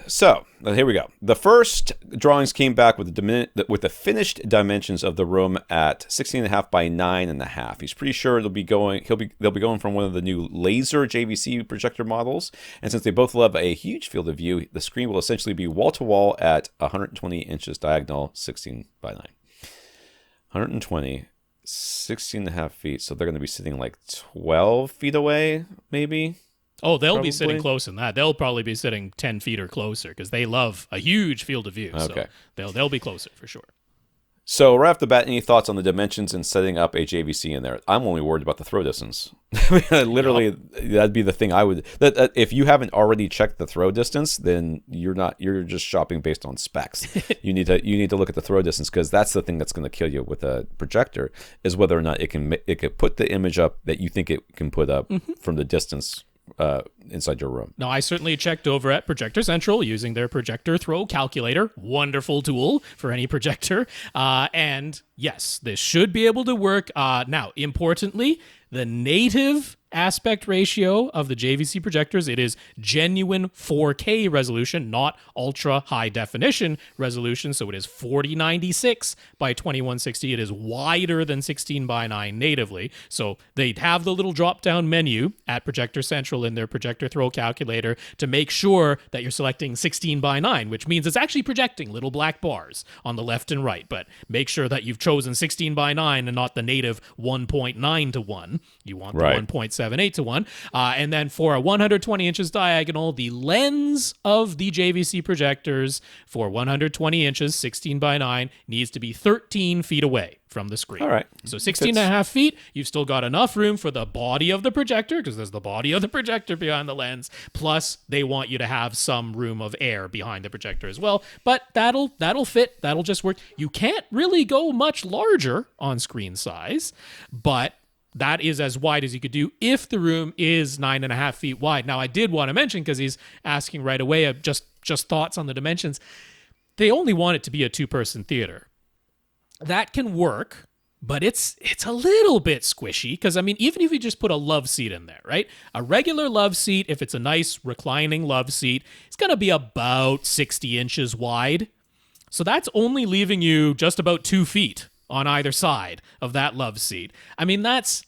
So here we go. The first drawings came back with the finished dimensions of the room at 16.5 by 9.5. He's pretty sure they'll be going from one of the new laser JVC projector models. And since they both love a huge field of view, the screen will essentially be wall to wall at 120 inches diagonal, 16 by 9. 120, 16.5 feet. So they're going to be sitting like 12 feet away, maybe. Oh, they'll Probably. be sitting close than that. They'll probably be sitting 10 feet or closer because they love a huge field of view. Okay. So they'll be closer for sure. So right off the bat, any thoughts on the dimensions and setting up a JVC in there? I'm only worried about the throw distance. Literally, that'd be the thing I would. If you haven't already checked the throw distance, then you're just shopping based on specs. you need to look at the throw distance because that's the thing that's going to kill you with a projector is whether or not it can put the image up that you think it can put up from the distance inside your room. Now, I certainly checked over at Projector Central using their projector throw calculator. Wonderful tool for any projector. And yes, this should be able to work. Now, importantly, the native aspect ratio of the JVC projectors, it is genuine 4K resolution, not ultra high definition resolution. So it is 4096 by 2160. It is wider than 16 by 9 natively. So they'd have the little drop down menu at Projector Central in their projector throw calculator to make sure that you're selecting 16 by 9, which means it's actually projecting little black bars on the left and right. But make sure that you've chosen 16 by 9 and not the native 1.9 to 1. You want the 1.78 to 1. And then for a 120 inches diagonal, the lens of the JVC projectors for 120 inches, 16 by 9, needs to be 13 feet away from the screen. All right. So 16 and a half feet, you've still got enough room for the body of the projector, because there's the body of the projector behind the lens, plus they want you to have some room of air behind the projector as well. But that'll fit, that'll just work. You can't really go much larger on screen size, but that is as wide as you could do if the room is 9.5 feet wide. Now, I did want to mention, because he's asking right away, just thoughts on the dimensions. They only want it to be a two-person theater. That can work, but it's a little bit squishy, because, I mean, even if you just put a love seat in there, right? A regular love seat, if it's a nice reclining love seat, it's going to be about 60 inches wide. So that's only leaving you just about 2 feet on either side of that love seat. I mean, that's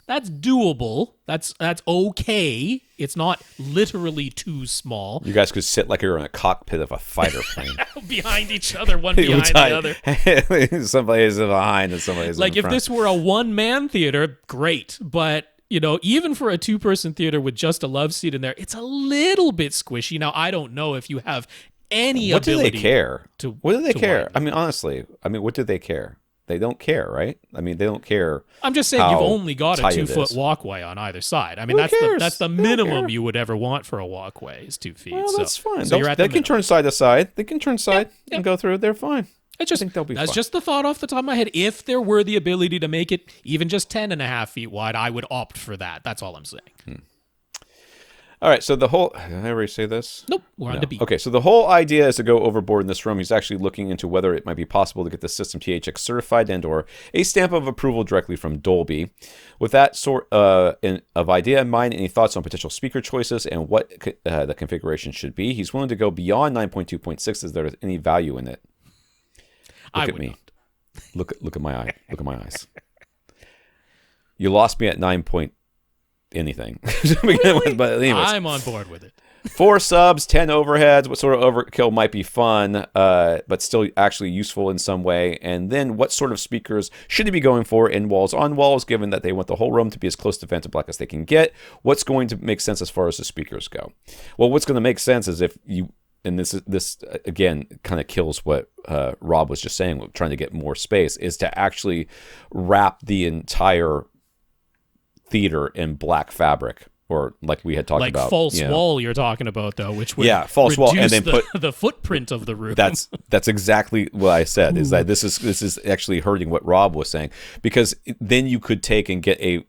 doable. That's okay. It's not literally too small. You guys could sit like you're in a cockpit of a fighter plane. Behind each other, one behind the other. Somebody's behind and somebody's like in front. If this were a one-man theater, great. But, you know, even for a two-person theater with just a love seat in there, it's a little bit squishy. Now, I don't know if you have any ability. What do they care? What do they care? Widen. I mean, honestly, what do they care? They don't care, right? I mean, they don't care. I'm just saying you've only got a 2-foot walkway on either side. I mean, that's the minimum you would ever want for a walkway is 2 feet. Well, that's fine. So they can turn side to side. They can turn side and go through. They're fine. I think they'll be fine. That's just the thought off the top of my head. If there were the ability to make it even just 10.5 feet wide, I would opt for that. That's all I'm saying. All right, so did I already say this? Nope, we're on to B. Okay, so the whole idea is to go overboard in this room. He's actually looking into whether it might be possible to get the system THX certified and or a stamp of approval directly from Dolby. With that sort of idea in mind, any thoughts on potential speaker choices and what the configuration should be? He's willing to go beyond 9.2.6. Is there any value in it? Look at me. Look at my eye. Look at my eyes. You lost me at 9 point anything to begin with, but anyways, I'm on board with it. 4 subs, 10 overheads. What sort of overkill might be fun, but still actually useful in some way? And then what sort of speakers should he be going for in walls, on walls, given that they want the whole room to be as close to Phantom Black as they can get? What's going to make sense as far as the speakers go? Well, what's going to make sense is if you, and this again kind of kills what Rob was just saying, trying to get more space, is to actually wrap the entire theater in black fabric, or like we had talked about, like false wall you're talking about, though, which would false wall, and then put the footprint of the room. That's exactly what I said. Is that this is actually hurting what Rob was saying, because then you could take and get a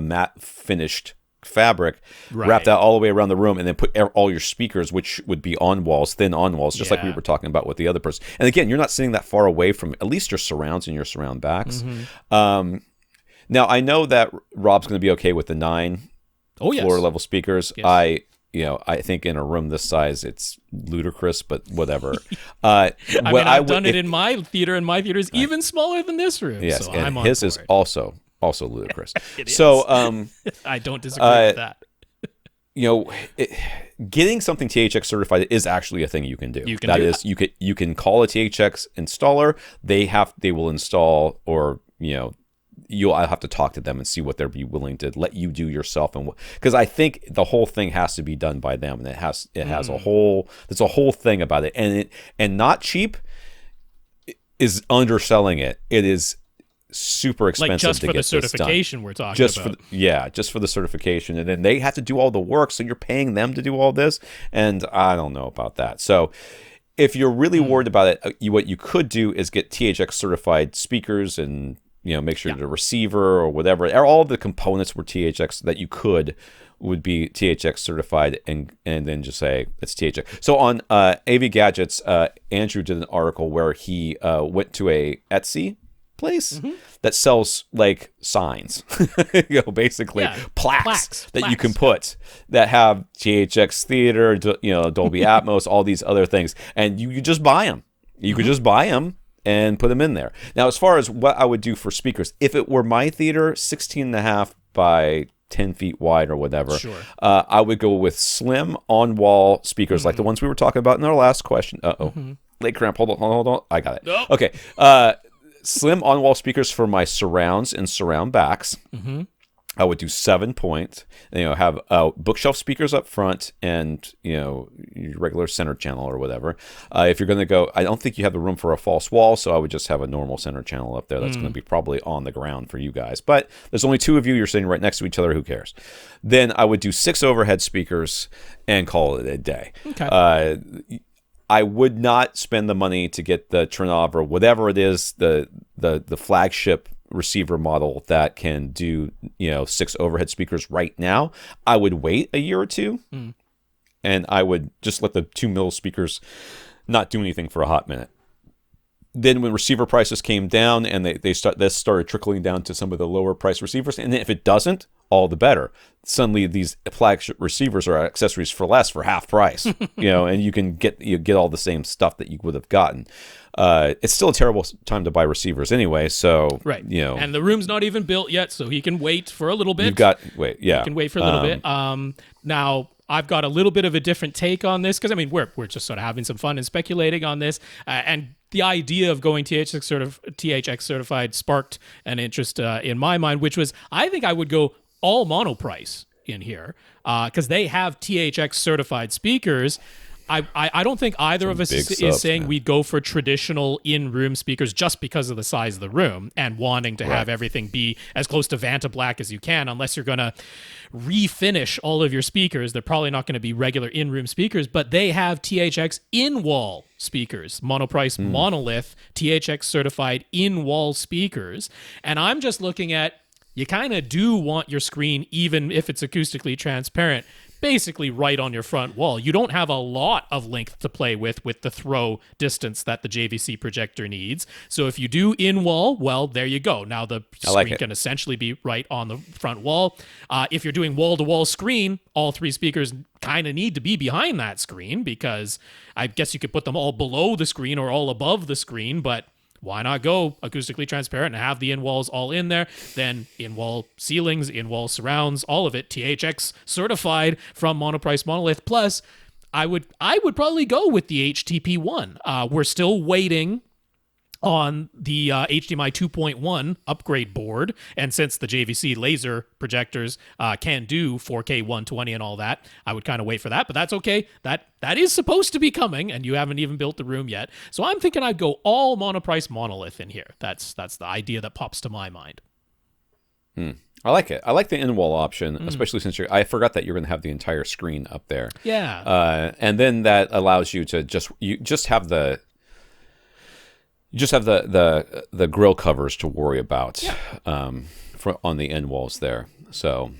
matte finished fabric, wrap that all the way around the room, and then put all your speakers, which would be on walls, thin on walls, just like we were talking about with the other person. And again, you're not sitting that far away from at least your surrounds and your surround backs. Now, I know that Rob's going to be okay with the 9 floor level speakers. Yes. I think in a room this size, it's ludicrous, but whatever. I've done it in my theater, and my theater is even smaller than this room. Yes, so and I'm on his for is it. also ludicrous. It so, I don't disagree with that. Getting something THX certified is actually a thing you can do. You can do that. You can call a THX installer. They will install, or I'll have to talk to them and see what they'll be willing to let you do yourself, and because I think the whole thing has to be done by them, and it has a whole thing about it, and not cheap is underselling it. It is super expensive, like just to for get the certification we're talking about. Just for the certification, and then they have to do all the work, so you're paying them to do all this, and I don't know about that. So if you're really worried about it, what you could do is get THX certified speakers, and make sure the receiver or whatever, all the components were THX that you would be THX certified, and then just say it's THX. So on AV Gadgets, Andrew did an article where he went to a Etsy place that sells like signs, basically plaques that you can put that have THX Theater, Dolby Atmos, all these other things, and you just buy them. You could just buy them and put them in there. Now, as far as what I would do for speakers, if it were my theater, 16.5 by 10 feet wide or whatever, I would go with slim on-wall speakers like the ones we were talking about in our last question. Leg cramp, hold on. I got it. Nope. Okay. Slim on-wall speakers for my surrounds and surround backs. I would do 7-point. Have bookshelf speakers up front, and your regular center channel or whatever. If you're going to go, I don't think you have the room for a false wall, so I would just have a normal center channel up there. That's going to be probably on the ground for you guys. But there's only two of you. You're sitting right next to each other. Who cares? Then I would do 6 overhead speakers and call it a day. Okay. I would not spend the money to get the Trinov or whatever it is, the flagship receiver model that can do 6 overhead speakers right now. I would wait a year or two, and I would just let the 2 middle speakers not do anything for a hot minute. Then when receiver prices came down, and this started trickling down to some of the lower price receivers, and if it doesn't, all the better. Suddenly these flagship receivers are accessories for less, for half price, and you can get all the same stuff that you would have gotten. It's still a terrible time to buy receivers anyway, so right. And the room's not even built yet, so he can wait for a little bit. He can wait for a little bit. Now I've got a little bit of a different take on this, because we're just sort of having some fun and speculating on this, and the idea of going THX certified sparked an interest in my mind, which was, I think I would go all monoprice in here, because they have THX certified speakers. I don't think either of us is saying we'd go for traditional in-room speakers just because of the size of the room and wanting to have everything be as close to Vanta Black as you can, unless you're going to refinish all of your speakers. They're probably not going to be regular in-room speakers, but they have THX in-wall speakers, monoprice monolith, THX certified in-wall speakers. And I'm just looking at, you kind of do want your screen, even if it's acoustically transparent, basically right on your front wall. You don't have a lot of length to play with the throw distance that the JVC projector needs. So if you do in-wall, well, there you go. Now the screen can essentially be right on the front wall. If you're doing wall-to-wall screen, all 3 speakers kind of need to be behind that screen, because I guess you could put them all below the screen or all above the screen, but why not go acoustically transparent and have the in-walls all in there? Then in-wall ceilings, in-wall surrounds, all of it THX certified from Monoprice Monolith. Plus, I would probably go with the HTP One. We're still waiting on the HDMI 2.1 upgrade board, and since the JVC laser projectors can do 4K 120 and all that, I would kind of wait for that, but that's okay. That is supposed to be coming, and you haven't even built the room yet. So I'm thinking I'd go all monoprice monolith in here. That's the idea that pops to my mind. I like it. I like the in-wall option, especially since I forgot that you're going to have the entire screen up there. Yeah. And then that allows you to just have the grill covers to worry about on the end walls there. So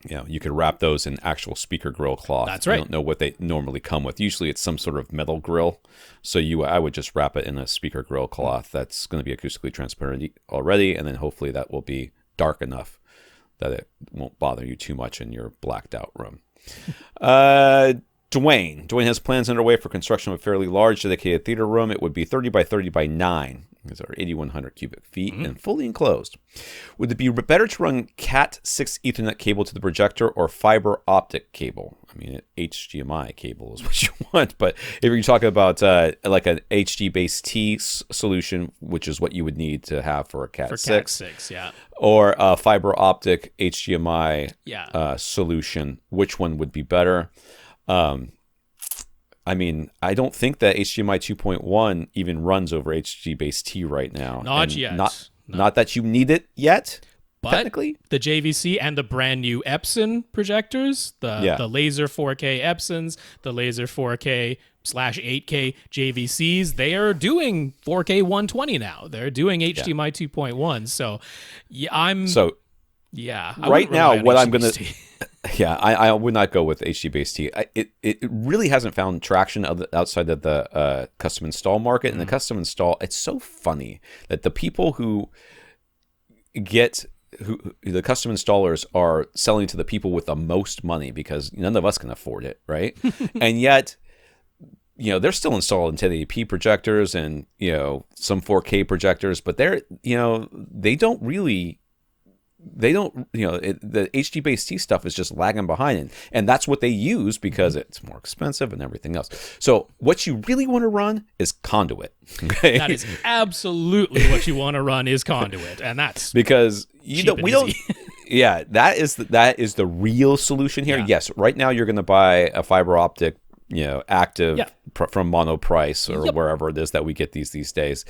you could wrap those in actual speaker grill cloth. That's right. I don't know what they normally come with. Usually it's some sort of metal grill. So I would just wrap it in a speaker grill cloth that's going to be acoustically transparent already, and then hopefully that will be dark enough that it won't bother you too much in your blacked out room. Dwain has plans underway for construction of a fairly large dedicated theater room. It would be 30 by 30 by 9. These are 8,100 cubic feet and fully enclosed. Would it be better to run Cat 6 Ethernet cable to the projector or fiber optic cable? I mean, HDMI cable is what you want, but if you're talking about like an HD-based solution, which is what you would need to have for a Cat 6. Cat 6, yeah. Or a fiber optic HDMI solution, which one would be better? I mean, I don't think that HDMI 2.1 even runs over HD-based-T right now. Not yet. Not that you need it yet, but technically. The JVC and the brand new Epson projectors, the laser 4K Epsons, the laser 4K/8K JVCs, they are doing 4K 120 now. They're doing HDMI 2.1. So, right now, what I'm going to... I would not go with HD-based-T. It really hasn't found traction outside of the custom install market. And the custom install, it's so funny that the people who the custom installers are selling to the people with the most money because none of us can afford it, right? And yet, they're still installed in 1080p projectors and, some 4K projectors, but they don't really... the HD-based-T stuff is just lagging behind. And that's what they use because it's more expensive and everything else. So what you really want to run is conduit. Okay? That is absolutely what you want to run is conduit. And that's because that is the real solution here. Yeah. Yes, right now you're going to buy a fiber optic active from Monoprice or wherever it is that we get these days,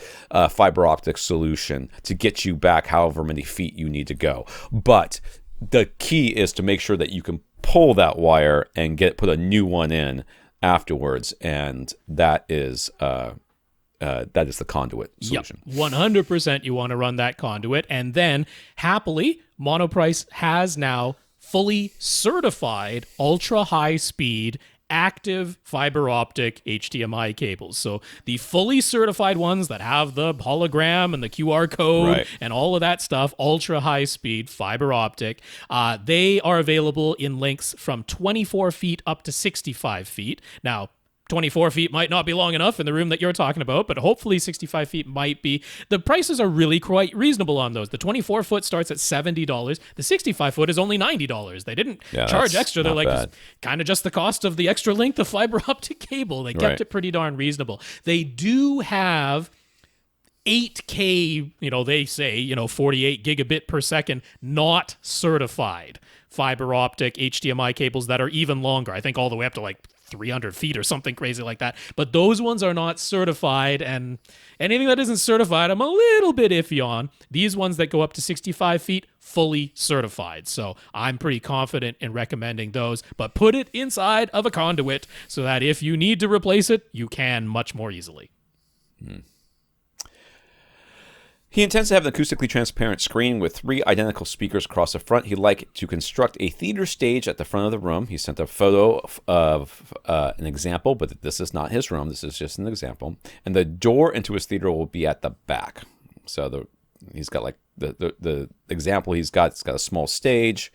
fiber optic solution to get you back however many feet you need to go. But the key is to make sure that you can pull that wire and put a new one in afterwards, and that is the conduit solution. 100% you want to run that conduit, and then happily, Monoprice has now fully certified ultra high speed active fiber optic HDMI cables. So the fully certified ones that have the hologram and the QR code and all of that stuff, ultra high speed fiber optic, they are available in lengths from 24 feet up to 65 feet. Now, 24 feet might not be long enough in the room that you're talking about, but hopefully 65 feet might be. The prices are really quite reasonable on those. The 24-foot starts at $70. The 65-foot is only $90. They didn't charge extra. They're like, kind of just the cost of the extra length of fiber optic cable. They kept it pretty darn reasonable. They do have 8K, they say, 48 gigabit per second, not certified fiber optic HDMI cables that are even longer. I think all the way up to like 300 feet or something crazy like that. But those ones are not certified, and anything that isn't certified, I'm a little bit iffy on. These ones that go up to 65 feet, fully certified. So I'm pretty confident in recommending those, but put it inside of a conduit so that if you need to replace it, you can much more easily. He intends to have an acoustically transparent screen with 3 identical speakers across the front. He'd like to construct a theater stage at the front of the room. He sent a photo of an example, but this is not his room. This is just an example. And the door into his theater will be at the back. So he's got like the example he's got. It's got a small stage,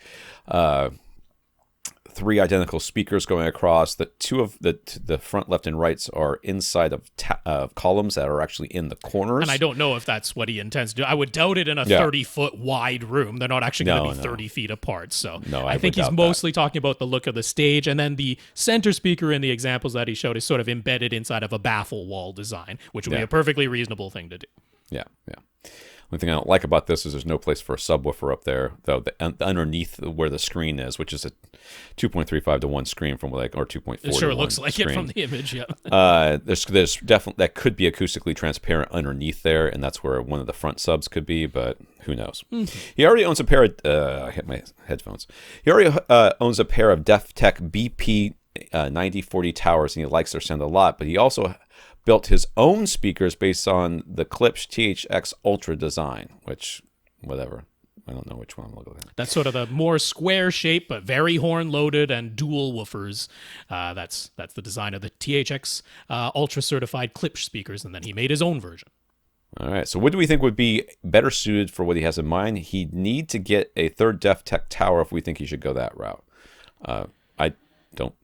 3 identical speakers going across. The 2 of the front left and rights are inside of columns that are actually in the corners. And I don't know if that's what he intends to do. I would doubt it in a 30-foot wide room. They're not actually going to be 30 feet apart. So I think he's mostly talking about the look of the stage. And then the center speaker in the examples that he showed is sort of embedded inside of a baffle wall design, which would be a perfectly reasonable thing to do. Yeah. One thing I don't like about this is there's no place for a subwoofer up there, though. Underneath where the screen is, which is a 2.35 to 1 screen from or 2.4. It sure looks like it from the image. Yeah. There's definitely that could be acoustically transparent underneath there, and that's where one of the front subs could be, but who knows? He already owns a pair of. I hit my headphones. He already owns a pair of DefTech BP 9040 towers, and he likes their sound a lot. But he also built his own speakers based on the Klipsch THX Ultra design, which, whatever. I don't know which one I'm looking at. That's sort of the more square shape, but very horn-loaded and dual woofers. That's the design of the THX Ultra-certified Klipsch speakers, and then he made his own version. All right, so what do we think would be better suited for what he has in mind? He'd need to get a third DefTech tower if we think he should go that route. don't.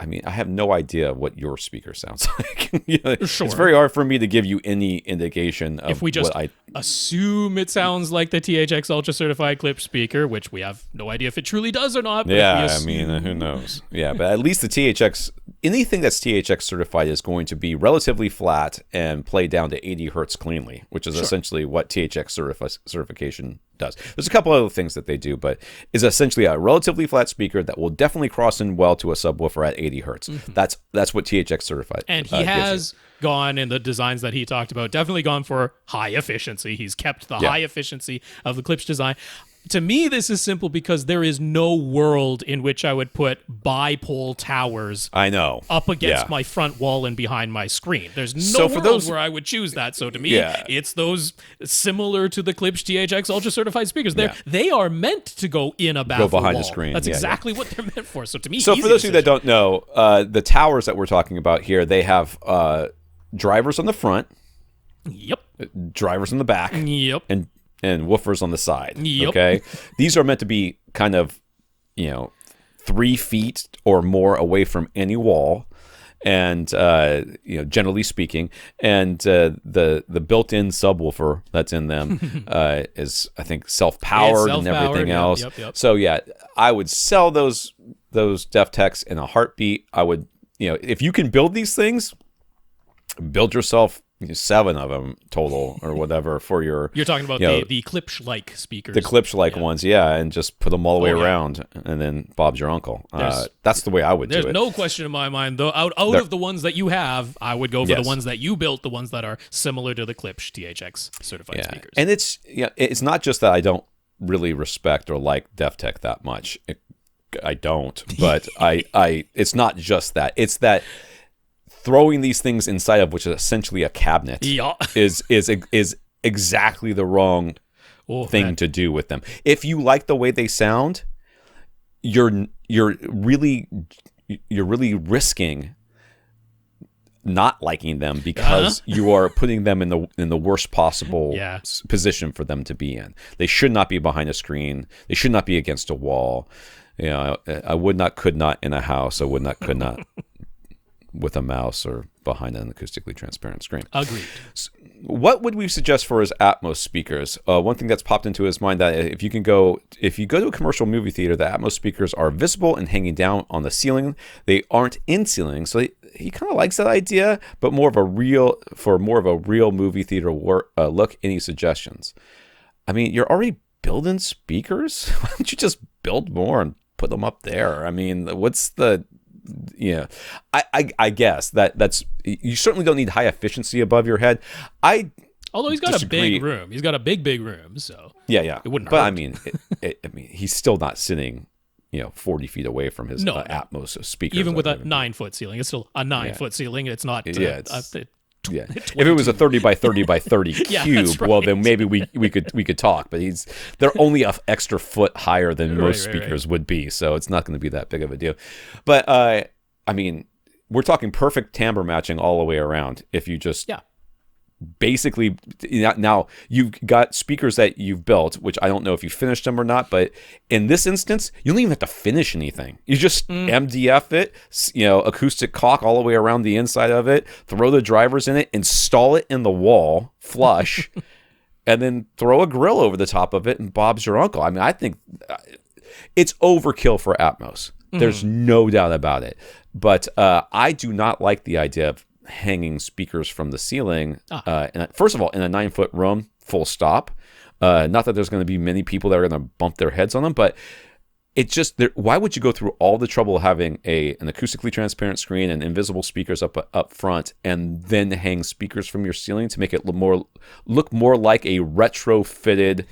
I mean, I have no idea what your speaker sounds like. Sure. It's very hard for me to give you any indication of if we just what I assume it sounds like the THX Ultra Certified Klipsch speaker, which we have no idea if it truly does or not. But Yeah, I mean, who knows? Yeah, but at least the THX, anything that's THX certified is going to be relatively flat and play down to 80 hertz cleanly, which is essentially what THX certification does. There's a couple other things that they do, but is essentially a relatively flat speaker that will definitely cross in well to a subwoofer at 80 hertz. That's what THX certified. And he has gone in the designs that he talked about, definitely gone for high efficiency. He's kept the high efficiency of the Klipsch design. To me, this is simple because there is no world in which I would put bipole towers I know up against my front wall and behind my screen. There's no So for world those- where I would choose that. So to me, it's those similar to the Klipsch THX Ultra Certified speakers. They are meant to go in a baffle behind the wall. screen. That's Yeah, exactly what they're meant for. So to me, So easy for those of you that decision. don't know, the towers that we're talking about here, they have drivers on the front, Yep. drivers on the back, Yep. and woofers on the side. Yep. Okay, these are meant to be kind of 3 feet or more away from any wall, and generally speaking, and the built-in subwoofer that's in them is, I think, self-powered and everything else. Yep. So yeah, I would sell those DefTechs in a heartbeat. I would, if you can build these things, build yourself 7 of them total or whatever for your. You're talking about the Klipsch-like speakers. The Klipsch-like ones, and just put them all the way yeah. around, and then Bob's your uncle. That's the way I would do it. There's no question in my mind, though. Out of the ones that you have, I would go for the ones that you built, the ones that are similar to the Klipsch THX certified speakers. And it's not just that I don't really respect or like DefTech that much. I don't, but it's not just that. It's that throwing these things inside of which is essentially a cabinet is exactly the wrong thing to do with them. If you like the way they sound, you're really risking not liking them because you are putting them in the worst possible position for them to be in. They should not be behind a screen. They should not be against a wall. I would not, could not in a house. I would not, could not with a mouse or behind an acoustically transparent screen. Agreed. So what would we suggest for his Atmos speakers? One thing that's popped into his mind that if you go to a commercial movie theater, the Atmos speakers are visible and hanging down on the ceiling. They aren't in ceiling, so he kind of likes that idea, but more of a real movie theater look. Any suggestions? I mean, you're already building speakers. Why don't you just build more and put them up there? I mean, what's the I guess that's, you certainly don't need high efficiency above your head. Although he's got a big room. He's got a big room, so yeah. It wouldn't but hurt. I mean, he's still not sitting 40 feet away from his Atmos speakers. Even with a 9-foot ceiling, it's still a 9-foot ceiling. It's not. If it was a 30 by 30 by 30 cube, well, then maybe we could talk. But they're only an extra foot higher than most speakers would be, so it's not going to be that big of a deal. But I mean, we're talking perfect timbre matching all the way around. If you just basically, now you've got speakers that you've built, which I don't know if you finished them or not, but in this instance, you don't even have to finish anything. You just MDF it, acoustic caulk all the way around the inside of it, throw the drivers in it, install it in the wall flush, and then throw a grill over the top of it, and Bob's your uncle. I mean, I think it's overkill for Atmos. There's no doubt about it. But I do not like the idea of hanging speakers from the ceiling. And first of all, in a 9-foot room, full stop. Not that there's going to be many people that are going to bump their heads on them, but it's just, why would you go through all the trouble of having an acoustically transparent screen and invisible speakers up front, and then hang speakers from your ceiling to make it look more like a retrofitted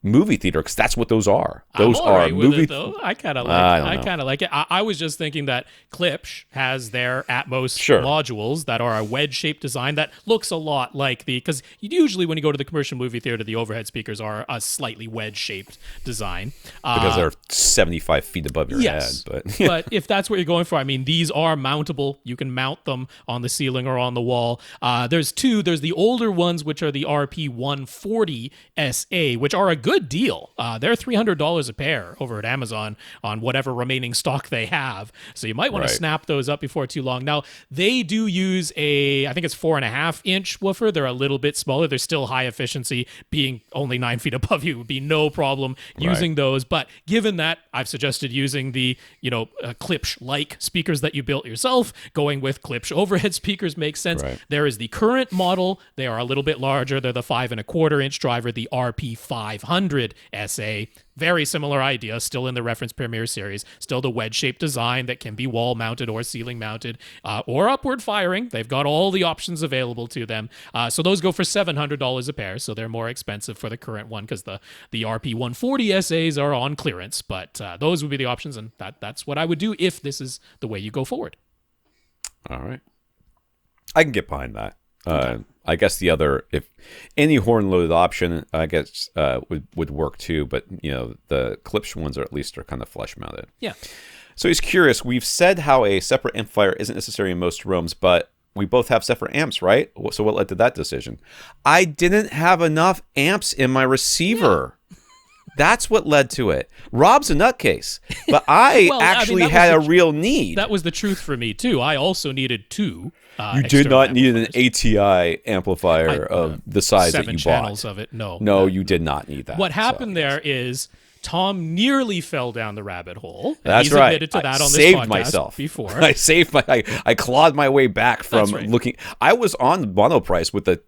movie theater? Because that's what those are. Those are movie. I kind of like it. I was just thinking that Klipsch has their Atmos modules that are a wedge-shaped design that looks a lot like because usually when you go to the commercial movie theater, the overhead speakers are a slightly wedge-shaped design because they're 75 feet above your head. But if that's what you're going for, I mean, these are mountable. You can mount them on the ceiling or on the wall. There's two. There's the older ones, which are the RP140 SA, which are a good good deal. They're $300 a pair over at Amazon on whatever remaining stock they have. So you might want to snap those up before too long. Now, they do use I think it's 4.5-inch woofer. They're a little bit smaller. They're still high efficiency. Being only 9 feet above you would be no problem using those. But given that, I've suggested using the, Klipsch-like speakers that you built yourself. Going with Klipsch overhead speakers makes sense. Right. There is the current model. They are a little bit larger. They're the 5.25-inch driver, the RP500 SA. Very similar idea, still in the reference Premier series, still the wedge-shaped design that can be wall-mounted or ceiling-mounted or upward firing. They've got all the options available to them. So those go for $700 a pair, so they're more expensive for the current one because the RP140 SAs are on clearance, but those would be the options, and that's what I would do if this is the way you go forward. All right. I can get behind that. I guess the other, if any horn-loaded option, I guess would work too. But the Klipsch ones are kind of flush-mounted. Yeah. So he's curious. We've said how a separate amplifier isn't necessary in most rooms, but we both have separate amps, right? So what led to that decision? I didn't have enough amps in my receiver. Yeah. That's what led to it. Rob's a nutcase, but I had a real need. That was the truth for me too. I also needed two. You did not need an ATI amplifier of the size that you bought. 7 channels of it. No, you did not need that. What happened there is Tom nearly fell down the rabbit hole. That's He's right. admitted to that on this saved podcast myself before. I clawed my way back from looking. I was on the monoprice with the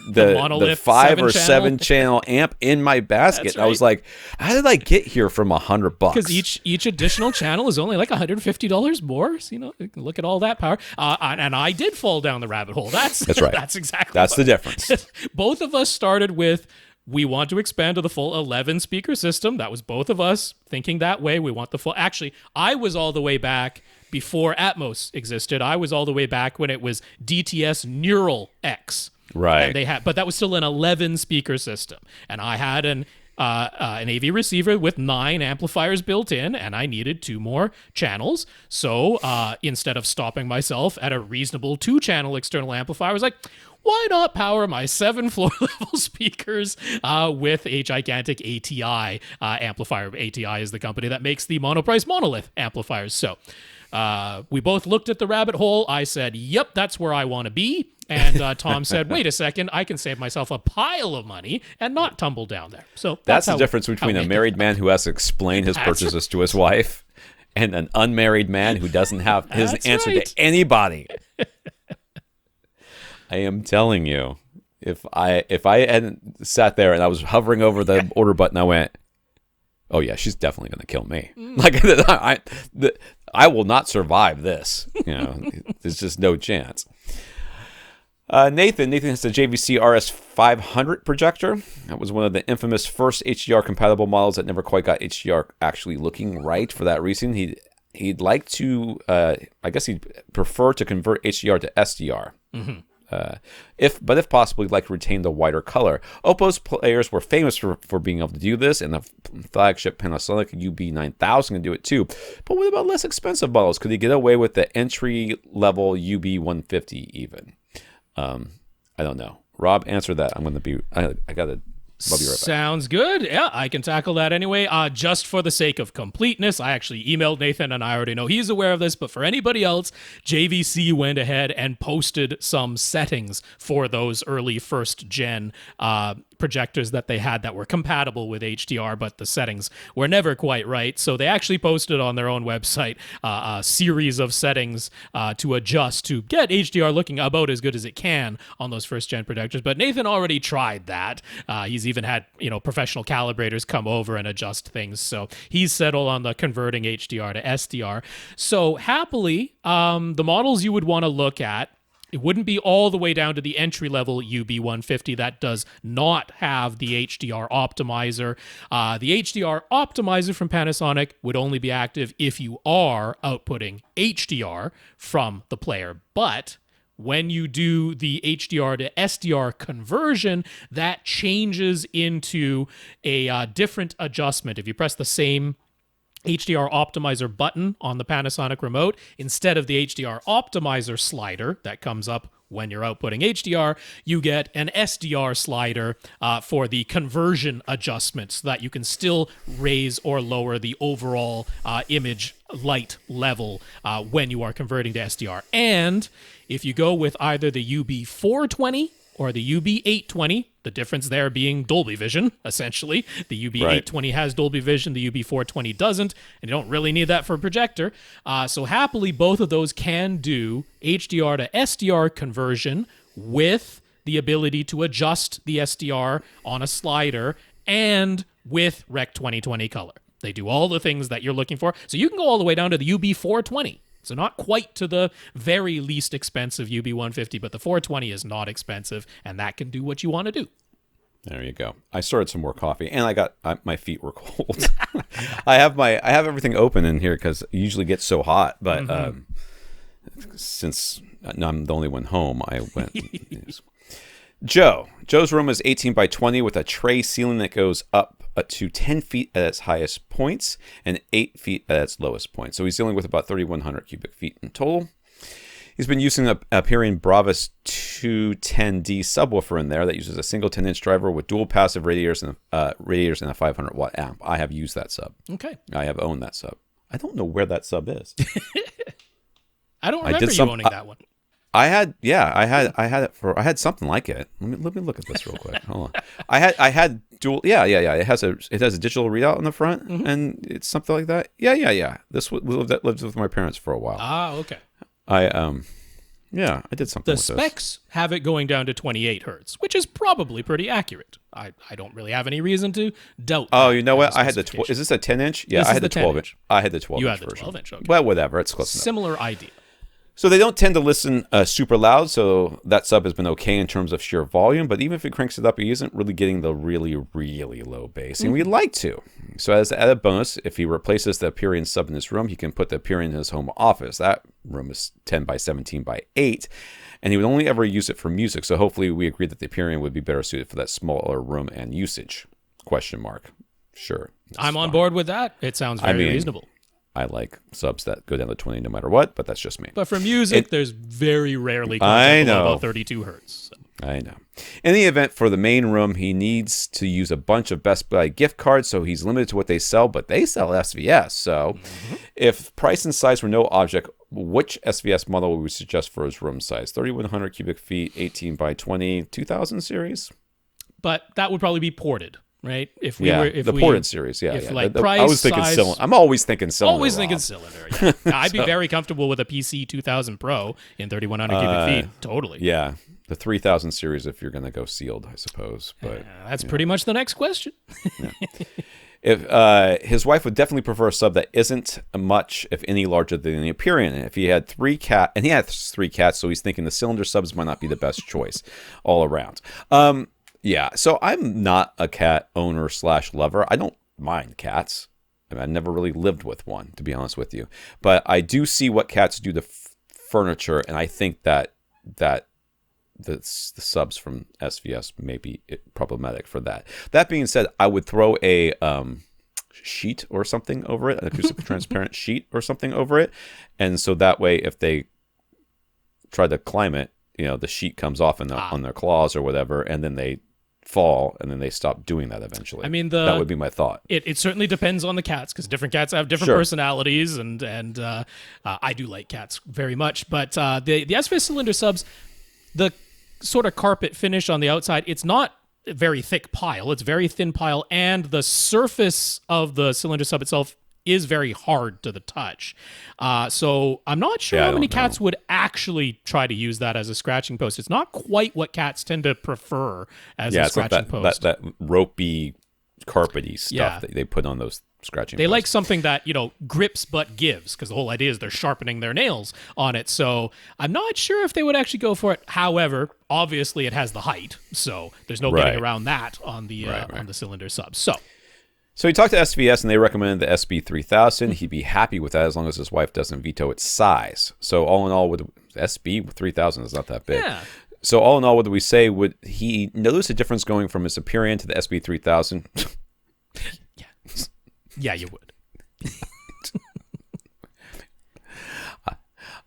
the 5 or 7 channel amp in my basket. That's right. I was like, how did I get here from $100? Because each additional channel is only like $150 more. So, look at all that power. And I did fall down the rabbit hole. That's right. That's the difference. Both of us started with, we want to expand to the full 11 speaker system. That was both of us thinking that way. We want the full. Actually, I was all the way back before Atmos existed. I was all the way back when it was DTS Neural X. Right. And but that was still an 11 speaker system. And I had an AV receiver with 9 amplifiers built in, and I needed 2 more channels. So instead of stopping myself at a reasonable 2-channel external amplifier, I was like, why not power my 7 floor-level speakers with a gigantic ATI amplifier? ATI is the company that makes the monoprice monolith amplifiers. So we both looked at the rabbit hole. I said, yep, that's where I want to be. And Tom said, wait a second, I can save myself a pile of money and not tumble down there. So that's the difference between a married man who has to explain his purchases to his wife and an unmarried man who doesn't have his answer to anybody. I am telling you, if I hadn't sat there and I was hovering over the order button, I went, oh yeah, she's definitely going to kill me. I will not survive this. There's just no chance. Nathan has the JVC RS500 projector. That was one of the infamous first HDR compatible models that never quite got HDR actually looking right. For that reason, he'd like to, I guess he'd prefer to convert HDR to SDR. Mm-hmm. If possible, he'd like to retain the wider color. Oppo's players were famous for being able to do this, and the flagship Panasonic UB9000 can do it too. But what about less expensive models? Could he get away with the entry-level UB150 even? I don't know. Rob, answer that. I gotta be right back. Sounds good. Yeah, I can tackle that anyway. Just for the sake of completeness, I actually emailed Nathan, and I already know he's aware of this, but for anybody else, JVC went ahead and posted some settings for those early first-gen projectors that they had that were compatible with HDR, but the settings were never quite right. So they actually posted on their own website a series of settings to adjust to get HDR looking about as good as it can on those first-gen projectors. But Nathan already tried that. He's even had professional calibrators come over and adjust things. So he's settled on the converting HDR to SDR. So happily, the models you would want to look at, it wouldn't be all the way down to the entry-level UB150 that does not have the HDR optimizer. The HDR optimizer from Panasonic would only be active if you are outputting HDR from the player. But when you do the HDR to SDR conversion, that changes into a different adjustment. If you press the same HDR optimizer button on the Panasonic remote, instead of the HDR optimizer slider that comes up when you're outputting HDR, you get an SDR slider for the conversion adjustment so that you can still raise or lower the overall image light level when you are converting to SDR. And if you go with either the UB420 or the UB820, the difference there being Dolby Vision, essentially. The UB820 has Dolby Vision, the UB420 doesn't, and you don't really need that for a projector. So happily, both of those can do HDR to SDR conversion with the ability to adjust the SDR on a slider and with Rec 2020 color. They do all the things that you're looking for. So you can go all the way down to the UB420. So not quite to the very least expensive UB150, but the 420 is not expensive, and that can do what you want to do. There you go. I started some more coffee, and I got my feet were cold. I have everything open in here because it usually gets so hot, but since I'm the only one home, I went. Joe's room is 18 by 20 with a tray ceiling that goes up to 10 feet at its highest points and 8 feet at its lowest point. So he's dealing with about 3,100 cubic feet in total. He's been using a Perion Bravus 210D subwoofer in there that uses a single 10-inch driver with dual passive radiators and a 500-watt amp. I have used that sub. Okay. I have owned that sub. I don't know where that sub is. I don't remember you owning that one. I had something like it. Let me look at this real quick. Hold on. I had dual. Yeah. It has a digital readout on the front, and it's something like that. Yeah. This lived with my parents for a while. Ah, okay. I did something. The with specs have it going down to 28 hertz, which is probably pretty accurate. I don't really have any reason to doubt. Oh, you know what? I had the 12. Is this a 10-inch? Yeah, I had the 12-inch. I had the 12. You had the version. 12-inch. Okay. Well, whatever. It's close enough. Similar idea. So they don't tend to listen super loud, so that sub has been okay in terms of sheer volume, but even if it cranks it up, he isn't really getting the really, really low bass, and we'd like to. So as an added bonus, if he replaces the Perion sub in his room, he can put the Perion in his home office. That room is 10 by 17 by 8, and he would only ever use it for music, so hopefully we agree that the Perion would be better suited for that smaller room and usage. ? Sure. I'm on board with that. It sounds very reasonable. I like subs that go down to 20 no matter what, but that's just me. But for music, there's very rarely content below about 32 hertz. So. I know. In the event for the main room, he needs to use a bunch of Best Buy gift cards, so he's limited to what they sell, but they sell SVS. So if price and size were no object, which SVS model would we suggest for his room size? 3,100 cubic feet, 18 by 20, 2000 series? But that would probably be ported. Right? If ported series, yeah. Price, I was thinking size, cylinder. I'm always thinking cylinder. Always thinking cylinder. Yeah. I'd be very comfortable with a PC 2000 Pro in 3,100 cubic feet. Totally. Yeah, the 3000 series if you're going to go sealed, I suppose. But that's pretty much the next question. If his wife would definitely prefer a sub that isn't much, if any, larger than the Perion. If he had three cats, so he's thinking the cylinder subs might not be the best choice all around. Yeah, so I'm not a cat owner / lover. I don't mind cats. I mean, I never really lived with one, to be honest with you. But I do see what cats do to furniture, and I think that the subs from SVS may be problematic for that. That being said, I would throw a sheet or something over it, an acoustic transparent sheet or something over it, and so that way, if they try to climb it, the sheet comes off on their claws or whatever, and then they fall, and then they stop doing that eventually. I mean, that would be my thought. It certainly depends on the cats, because different cats have different personalities, and I do like cats very much. But the SVS cylinder subs, the sort of carpet finish on the outside, it's not a very thick pile. It's very thin pile, and the surface of the cylinder sub itself is very hard to the touch. So I'm not sure how many cats would actually try to use that as a scratching post. It's not quite what cats tend to prefer as a scratching post. That ropey, carpety stuff that they put on those scratching They posts. like something that, grips but gives, because the whole idea is they're sharpening their nails on it. So I'm not sure if they would actually go for it. However, obviously it has the height, so there's no getting around that on the on the cylinder sub. So he talked to SVS, and they recommended the SB3000. He'd be happy with that as long as his wife doesn't veto its size. So all in all, with SB3000 is not that big. Yeah. So all in all, what do we say? Would he notice a difference going from his Perion to the SB3000? Yeah, you would.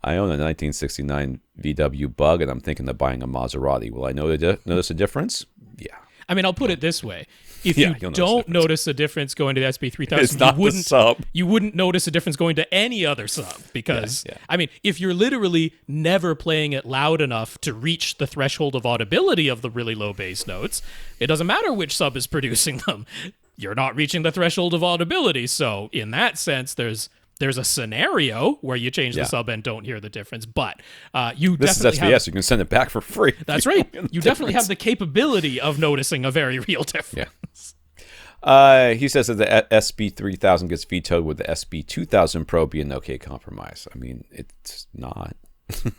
I own a 1969 VW Bug, and I'm thinking of buying a Maserati. Will I notice a difference? Yeah. I mean, I'll put it this way. If Yeah, you you'll don't notice a difference going to the SP3000, It's not the sub. you wouldn't notice a difference going to any other sub because, Yeah. I mean, if you're literally never playing it loud enough to reach the threshold of audibility of the really low bass notes, it doesn't matter which sub is producing them. You're not reaching the threshold of audibility. So in that sense, there's a scenario where you change the sub and don't hear the difference, but you This definitely is SBS. have... You can send it back for free. That's right. You definitely have the capability of noticing a very real difference. Yeah. He says that the SB3000 gets vetoed with the SB2000 Pro being an okay compromise. I mean, it's not.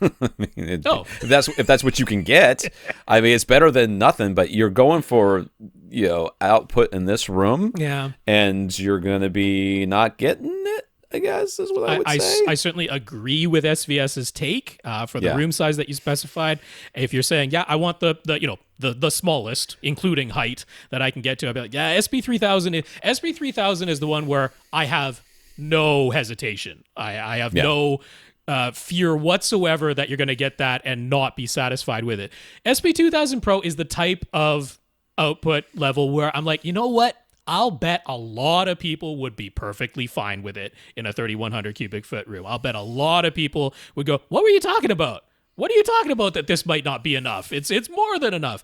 I mean, if that's what you can get, I mean, it's better than nothing. But you're going for output in this room, and you're going to be not getting it, I guess, is what I would say. I certainly agree with SVS's take for the room size that you specified. If you're saying, I want the smallest, including height, that I can get to, I'd be like, SB3000 is the one where I have no hesitation. I have no fear whatsoever that you're going to get that and not be satisfied with it. SB2000 Pro is the type of output level where I'm like, you know what? I'll bet a lot of people would be perfectly fine with it in a 3,100 cubic foot room. I'll bet a lot of people would go, what were you talking about? What are you talking about that this might not be enough? It's more than enough.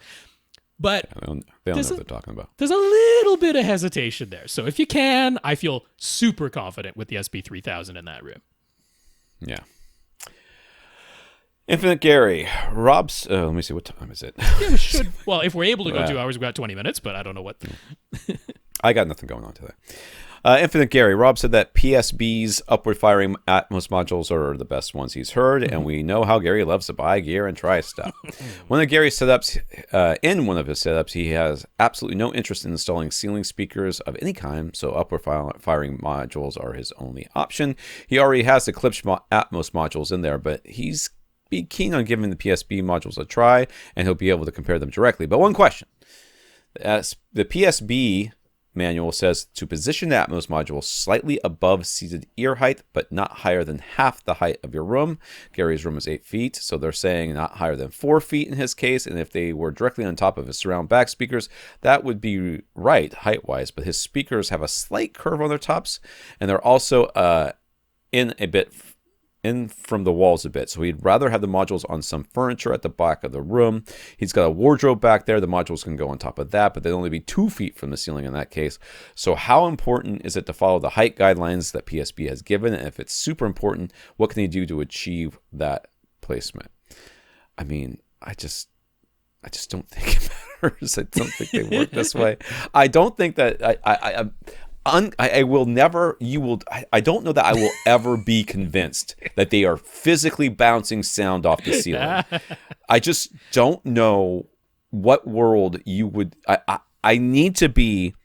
But they don't know what they're talking about. There's a little bit of hesitation there. So if you can, I feel super confident with the SB3000 in that room. Yeah. Infinite Gary, Rob's. Let me see, what time is it? Yeah, we should. Well, if we're able to go 2 hours, we've got 20 minutes, but I don't know what. I got nothing going on today. Infinite Gary, Rob said that PSB's upward firing Atmos modules are the best ones he's heard, and we know how Gary loves to buy gear and try stuff. One of Gary's setups, he has absolutely no interest in installing ceiling speakers of any kind, so upward firing modules are his only option. He already has the Klipsch Atmos modules in there, but he's be keen on giving the PSB modules a try, and he'll be able to compare them directly. But one question. As the PSB manual says to position the Atmos module slightly above seated ear height, but not higher than half the height of your room. Gary's room is 8 feet, so they're saying not higher than 4 feet in his case, and if they were directly on top of his surround back speakers, that would be right height-wise, but his speakers have a slight curve on their tops, and they're also in from the walls a bit, so he'd rather have the modules on some furniture at the back of the room. He's got a wardrobe back there. The modules can go on top of that, but they'd only be 2 feet from the ceiling in that case. So how important is it to follow the height guidelines that PSB has given? And if it's super important, what can he do to achieve that placement? I mean, I just don't think it matters. I don't think they work this way. I don't think that I will never, I don't know that I will ever be convinced that they are physically bouncing sound off the ceiling. I just don't know what world you would, I need to be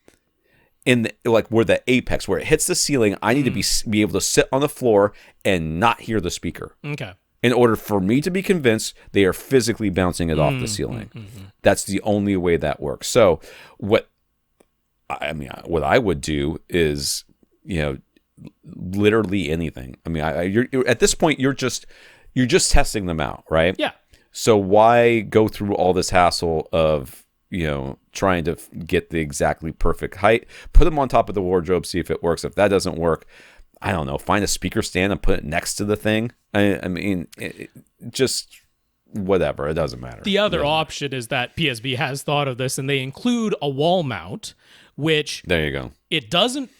in where the apex, where it hits the ceiling. I need to be able to sit on the floor and not hear the speaker. Okay. In order for me to be convinced they are physically bouncing it off the ceiling. That's the only way that works. So what I would do is, literally anything. I mean, you're at this point, you're just testing them out, right? Yeah. So why go through all this hassle of, trying to get the exactly perfect height? Put them on top of the wardrobe, see if it works. If that doesn't work, I don't know, find a speaker stand and put it next to the thing. I mean, just whatever. It doesn't matter. The other option is that PSB has thought of this, and they include a wall mount, which there you go. It doesn't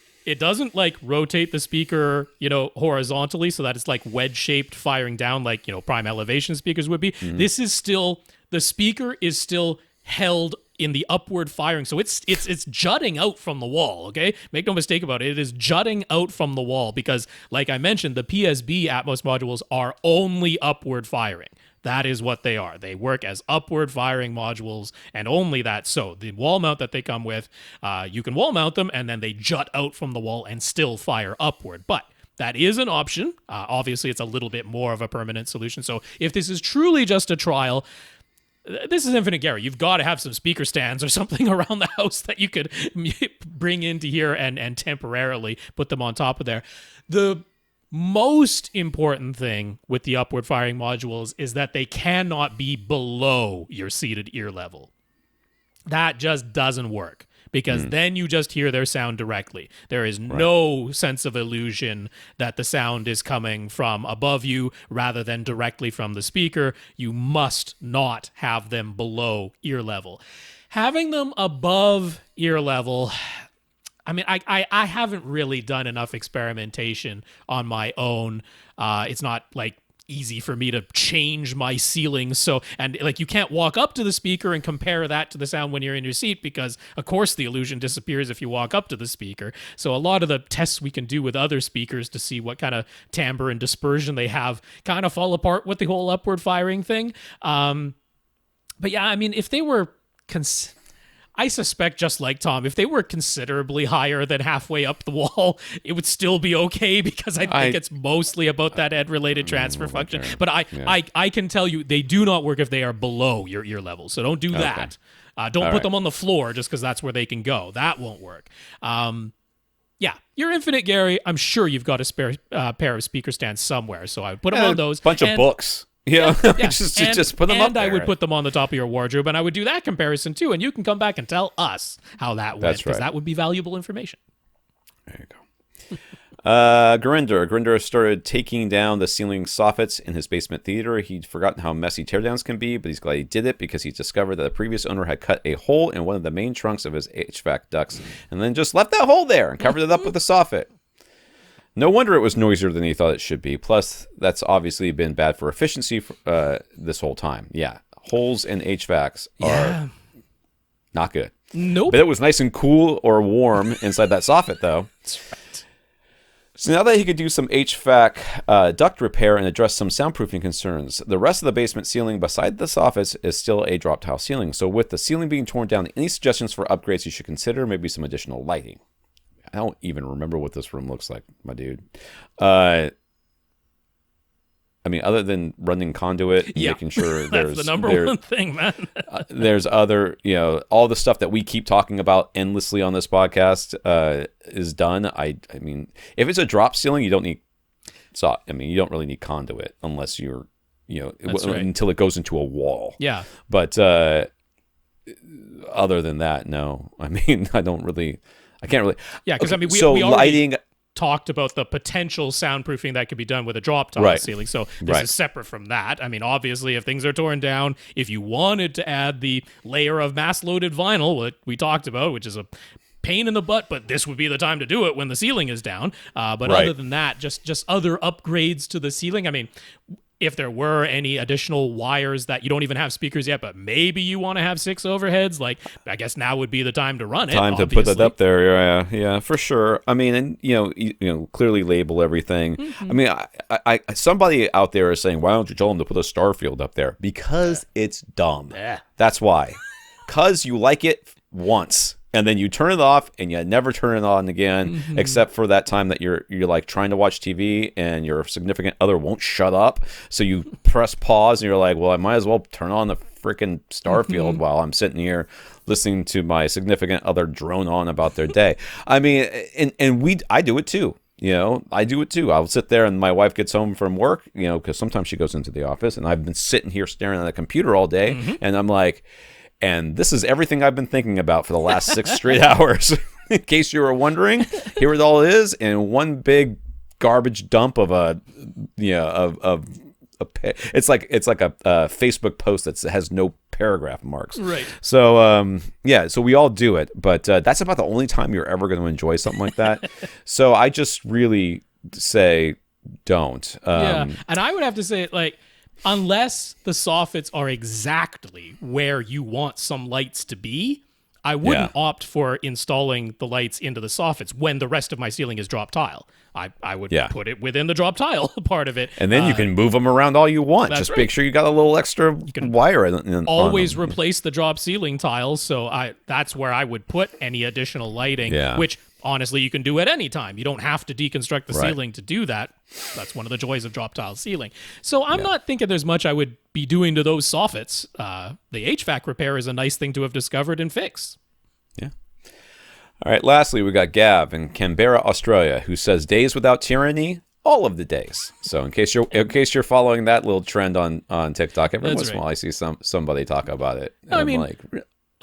like rotate the speaker, horizontally so that it's like wedge shaped firing down like, prime elevation speakers would be. This is still, the speaker is still held in the upward firing. So it's jutting out from the wall, okay? Make no mistake about it. It is jutting out from the wall because, like I mentioned, the PSB Atmos modules are only upward firing. That is what they are. They work as upward firing modules and only that. So the wall mount that they come with, you can wall mount them and then they jut out from the wall and still fire upward. But that is an option. Obviously, it's a little bit more of a permanent solution. So if this is truly just a trial, this is Infinite Gary. You've got to have some speaker stands or something around the house that you could bring into here and temporarily put them on top of there. most important thing with the upward firing modules is that they cannot be below your seated ear level. That just doesn't work, because then you just hear their sound directly. There is no sense of illusion that the sound is coming from above you rather than directly from the speaker. You must not have them below ear level. Having them above ear level, I mean, I haven't really done enough experimentation on my own. It's not like easy for me to change my ceiling. So, and like, you can't walk up to the speaker and compare that to the sound when you're in your seat, because of course the illusion disappears if you walk up to the speaker. So a lot of the tests we can do with other speakers to see what kind of timbre and dispersion they have kind of fall apart with the whole upward firing thing. But yeah, I mean, if they were I suspect, just like Tom, if they were considerably higher than halfway up the wall, it would still be okay, because I think it's mostly about that head-related transfer function. But I can tell you, they do not work if they are below your ear level. So don't do that. Don't put them on the floor just because that's where they can go. That won't work. Yeah, you're Infinite Gary. I'm sure you've got a spare pair of speaker stands somewhere. So I would put them on those. Bunch of books. Yeah. Just put them up there. And I would put them on the top of your wardrobe, and I would do that comparison too. And you can come back and tell us how that went, because that would be valuable information. There you go. Gurinder started taking down the ceiling soffits in his basement theater. He'd forgotten how messy teardowns can be, but he's glad he did it, because he discovered that the previous owner had cut a hole in one of the main trunks of his HVAC ducts and then just left that hole there and covered it up with a soffit. No wonder it was noisier than he thought it should be. Plus, that's obviously been bad for efficiency this whole time. Yeah, holes in HVACs are not good. Nope. But it was nice and cool or warm inside that soffit, though. That's right. So now that he could do some HVAC duct repair and address some soundproofing concerns, the rest of the basement ceiling beside the soffits is still a drop tile ceiling. So with the ceiling being torn down, any suggestions for upgrades you should consider? Maybe some additional lighting. I don't even remember what this room looks like, my dude. I mean, other than running conduit, and making sure that's the number one thing, man. There's other, all the stuff that we keep talking about endlessly on this podcast is done. I mean, if it's a drop ceiling, you don't need you don't really need conduit unless you're, until it goes into a wall. Yeah. But other than that, no. I mean, I can't really. Yeah, because okay, we already talked about the potential soundproofing that could be done with a drop tile ceiling. So this is separate from that. I mean, obviously, if things are torn down, if you wanted to add the layer of mass-loaded vinyl, what we talked about, which is a pain in the butt, but this would be the time to do it when the ceiling is down. But other than that, just other upgrades to the ceiling. I mean, if there were any additional wires that you don't even have speakers yet, but maybe you want to have 6 overheads, like, I guess now would be the time to run it. Time to put that up there, yeah, for sure. I mean, and clearly label everything. Mm-hmm. I mean, I somebody out there is saying, why don't you tell them to put a star field up there? Because it's dumb. Yeah. That's why. Because you like it once. And then you turn it off, and you never turn it on again, except for that time that you're like trying to watch TV, and your significant other won't shut up. So you press pause, and you're like, "Well, I might as well turn on the freaking Starfield while I'm sitting here listening to my significant other drone on about their day." I mean, I do it too. I do it too. I'll sit there, and my wife gets home from work, because sometimes she goes into the office, and I've been sitting here staring at a computer all day, and I'm like. And this is everything I've been thinking about for the last 6 straight hours. In case you were wondering, here it all is in one big garbage dump of it's like a Facebook post that has no paragraph marks. Right. So so we all do it, but that's about the only time you're ever going to enjoy something like that. So I just really say don't. And I would have to say, like, unless the soffits are exactly where you want some lights to be, I wouldn't opt for installing the lights into the soffits when the rest of my ceiling is drop tile. I would put it within the drop tile part of it. And then you can move them around all you want. Just make sure you got a little extra wire. Always replace the drop ceiling tiles. So that's where I would put any additional lighting, which honestly you can do at any time. You don't have to deconstruct the ceiling to do that. That's one of the joys of drop tile ceiling. So I'm not thinking there's much I would be doing to those soffits. The HVAC repair is a nice thing to have discovered and fixed. Yeah. All right, lastly, we got Gav in Canberra, Australia, who says, days without tyranny, all of the days. So in case you're following that little trend on TikTok, every once in a while I see somebody talk about it. And I I'm mean, like,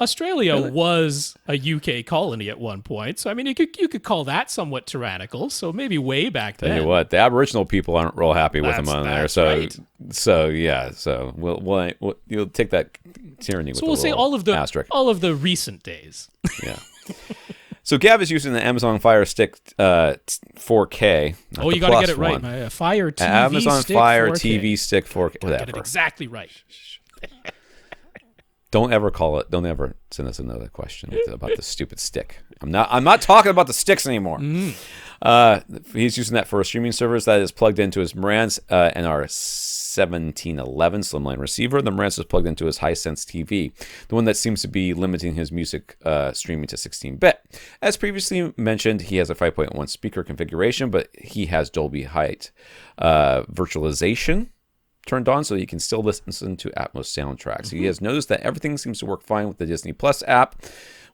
Australia was a UK colony at one point, so I mean, you could call that somewhat tyrannical. So maybe way back then. tell you what, the Aboriginal people aren't real happy with them on there. So right. so yeah, so we'll you'll take that tyranny with So we'll say all of the recent days. Yeah. So Gav is using the Amazon Fire Stick 4K. Oh, you got to get it right. My Fire TV Amazon Stick Fire 4K. TV Stick 4K. Whatever. Get it exactly right. Don't ever send us another question about the stupid stick. I'm not talking about the sticks anymore. He's using that for a streaming service that is plugged into his Marantz and our 1711 slimline receiver. The Marantz is plugged into his Hisense TV, the one that seems to be limiting his music streaming to 16-bit. As previously mentioned, he has a 5.1 speaker configuration, but he has Dolby Height virtualization turned on so you can still listen to Atmos soundtracks. He has noticed that everything seems to work fine with the Disney Plus app.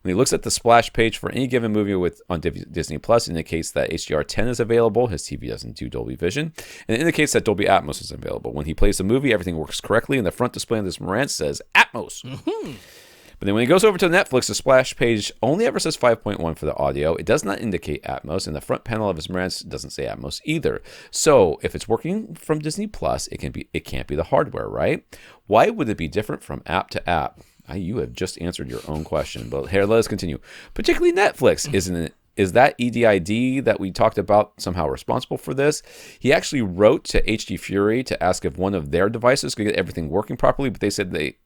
When he looks at the splash page for any given movie on Disney Plus, it indicates that HDR10 is available. His TV doesn't do Dolby Vision. And it indicates that Dolby Atmos is available. When he plays the movie, everything works correctly, and the front display on this Marantz says Atmos. But then when he goes over to Netflix, the splash page only ever says 5.1 for the audio. It does not indicate Atmos, and the front panel of his Marantz doesn't say Atmos either. So if it's working from Disney Plus, it can't be the hardware, right? Why would it be different from app to app? You have just answered your own question, but here, let us continue. Particularly Netflix, isn't it? Is that EDID that we talked about somehow responsible for this? He actually wrote to HD Fury to ask if one of their devices could get everything working properly, but they said they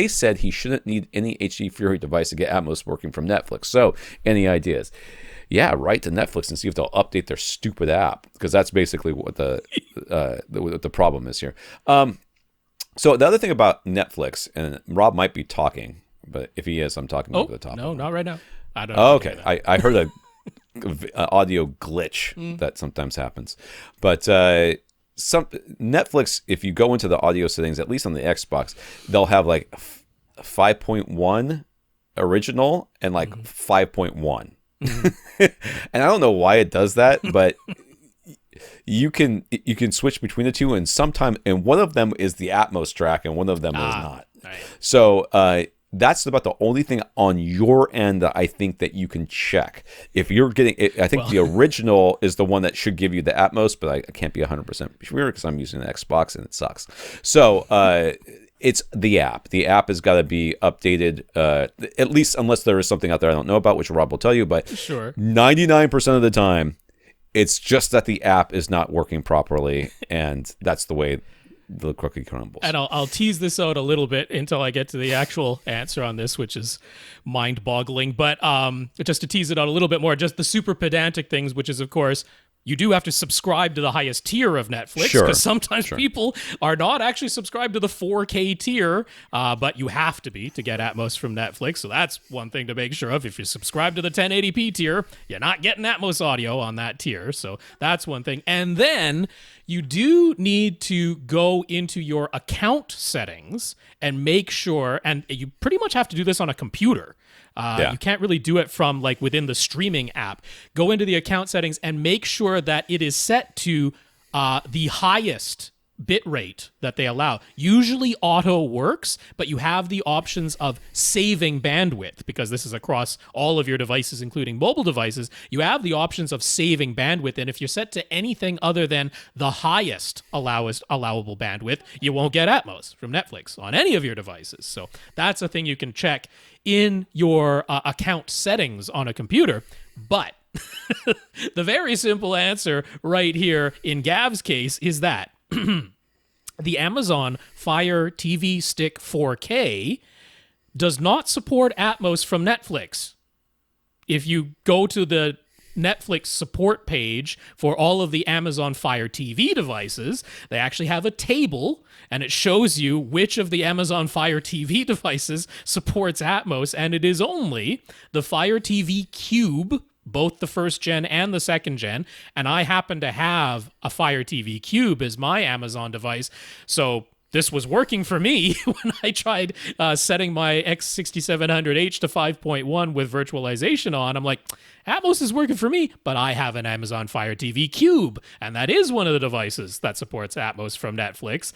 said he shouldn't need any HD Fury device to get Atmos working from Netflix. So, any ideas? Yeah, write to Netflix and see if they'll update their stupid app, because that's basically what the problem is here. So the other thing about Netflix, and Rob might be talking, but if he is, I'm talking over the top. No, not right now. I don't. Okay, I heard a audio glitch that sometimes happens, but Netflix, if you go into the audio settings, at least on the Xbox, they'll have like 5.1 original and like 5.1, and I don't know why it does that, but you can switch between the two, and one of them is the Atmos track, and one of them is not. Right. So that's about the only thing on your end that I think that you can check. If you're getting it, I think the original is the one that should give you the Atmos, but I can't be 100% sure because I'm using the Xbox and it sucks. So it's the app. The app has got to be updated, at least unless there is something out there I don't know about, which Rob will tell you. But sure, 99% of the time, it's just that the app is not working properly, and that's the way the cookie crumbles. And I'll tease this out a little bit until I get to the actual answer on this, which is mind-boggling. But just to tease it out a little bit more, just the super pedantic things, which is, of course, you do have to subscribe to the highest tier of Netflix, because sometimes people are not actually subscribed to the 4K tier, but you have to be to get Atmos from Netflix. So that's one thing to make sure of. If you subscribe to the 1080p tier, you're not getting Atmos audio on that tier. So that's one thing. And then you do need to go into your account settings and make sure, and you pretty much have to do this on a computer. You can't really do it from like within the streaming app. Go into the account settings and make sure that it is set to the highest bit rate that they allow. Usually auto works, but you have the options of saving bandwidth, because this is across all of your devices, including mobile devices. You have the options of saving bandwidth, and if you're set to anything other than the highest allowable bandwidth, you won't get Atmos from Netflix on any of your devices. So that's a thing you can check in your account settings on a computer. But the very simple answer right here in Gav's case is that the Amazon Fire TV Stick 4K does not support Atmos from Netflix. If you go to the Netflix support page for all of the Amazon Fire TV devices, they actually have a table, and it shows you which of the Amazon Fire TV devices supports Atmos, and it is only the Fire TV Cube, both the first gen and the second gen, and I happen to have a Fire TV Cube as my Amazon device, so this was working for me when I tried setting my X6700H to 5.1 with virtualization on. I'm like, Atmos is working for me, but I have an Amazon Fire TV Cube, and that is one of the devices that supports Atmos from Netflix.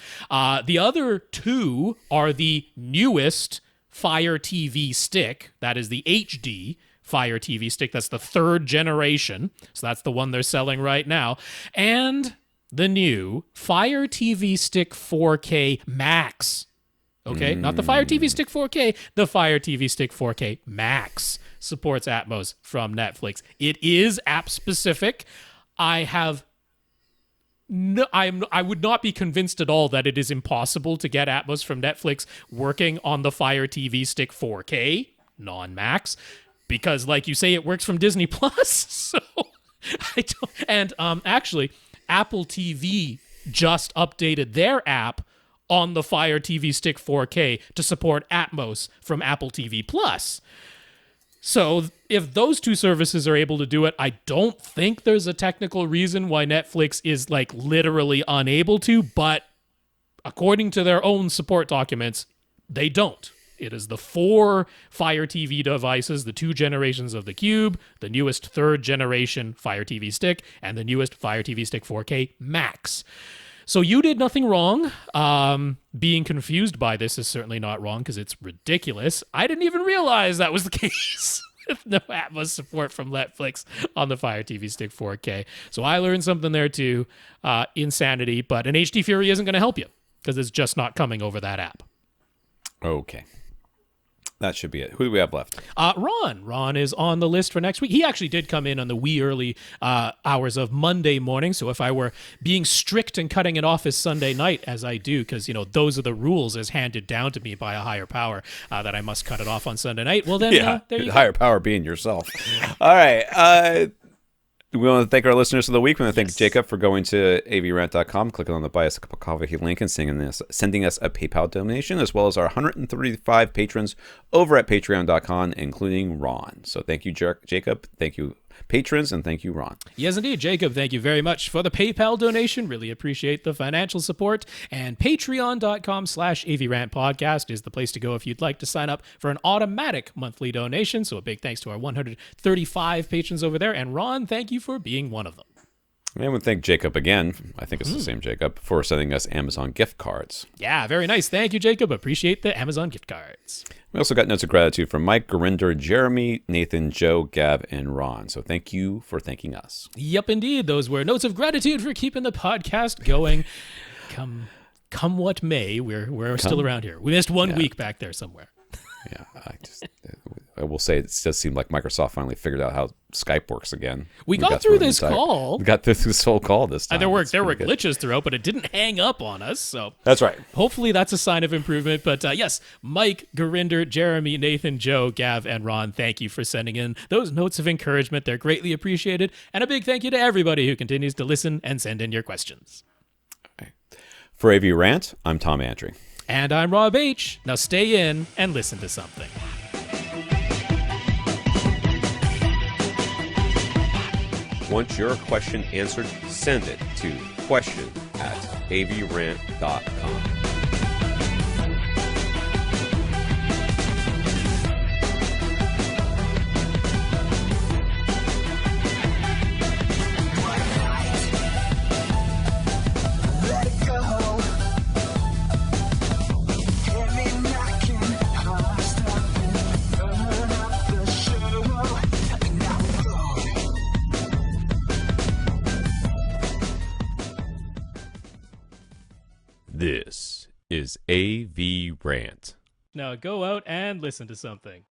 The other two are the newest Fire TV stick. That is the HD Fire TV stick. That's the 3rd generation. So that's the one they're selling right now. And the new Fire TV Stick 4K Max. Okay, not the Fire TV Stick 4K, the Fire TV Stick 4K Max supports Atmos from Netflix. It is app specific. I would not be convinced at all that it is impossible to get Atmos from Netflix working on the Fire TV Stick 4K, non-Max, because like you say, it works from Disney Plus. So I don't. And actually, Apple TV just updated their app on the Fire TV Stick 4K to support Atmos from Apple TV Plus. So if those two services are able to do it, I don't think there's a technical reason why Netflix is like literally unable to, but according to their own support documents, they don't. It is the 4 Fire TV devices, the 2 generations of the Cube, the newest 3rd generation Fire TV Stick, and the newest Fire TV Stick 4K Max. So you did nothing wrong. Being confused by this is certainly not wrong because it's ridiculous. I didn't even realize that was the case. With no Atmos support from Netflix on the Fire TV Stick 4K. So I learned something there too. Insanity, but an HD Fury isn't going to help you because it's just not coming over that app. Okay. That should be it. Who do we have left? Ron. Ron is on the list for next week. He actually did come in on the wee early hours of Monday morning. So if I were being strict and cutting it off as Sunday night, as I do, because, you know, those are the rules as handed down to me by a higher power, that I must cut it off on Sunday night. Well, then, there you go. Higher power being yourself. All right. We want to thank our listeners of the week. We want to thank Jacob for going to avrant.com, clicking on the Buy Us a Cup of Coffee link, and sending us a PayPal donation, as well as our 135 patrons over at patreon.com, including Ron. So thank you, Jacob. Thank you, patrons, and thank you, Ron. Yes, indeed, Jacob. Thank you very much for the PayPal donation. Really appreciate the financial support. And patreon.com/AVRant podcast is the place to go if you'd like to sign up for an automatic monthly donation. So a big thanks to our 135 patrons over there. And Ron, thank you for being one of them. And I would thank Jacob again, I think it's the same Jacob, for sending us Amazon gift cards. Yeah, very nice. Thank you, Jacob. Appreciate the Amazon gift cards. We also got notes of gratitude from Mike, Gurinder, Jeremy, Nathan, Joe, Gav, and Ron. So thank you for thanking us. Yep, indeed. Those were notes of gratitude for keeping the podcast going. Come what may, we're still around here. We missed one week back there somewhere. Yeah, I will say it does seem like Microsoft finally figured out how Skype works again. We got through this call. We got through this whole call this time. There were glitches throughout, but it didn't hang up on us. So that's right. Hopefully that's a sign of improvement. But yes, Mike, Gurinder, Jeremy, Nathan, Joe, Gav, and Ron, thank you for sending in those notes of encouragement. They're greatly appreciated. And a big thank you to everybody who continues to listen and send in your questions. Okay. For AVRant, I'm Tom Antry. And I'm Rob H. Now stay in and listen to something. Want your question answered? Send it to question@avrant.com. This is AVRant. Now go out and listen to something.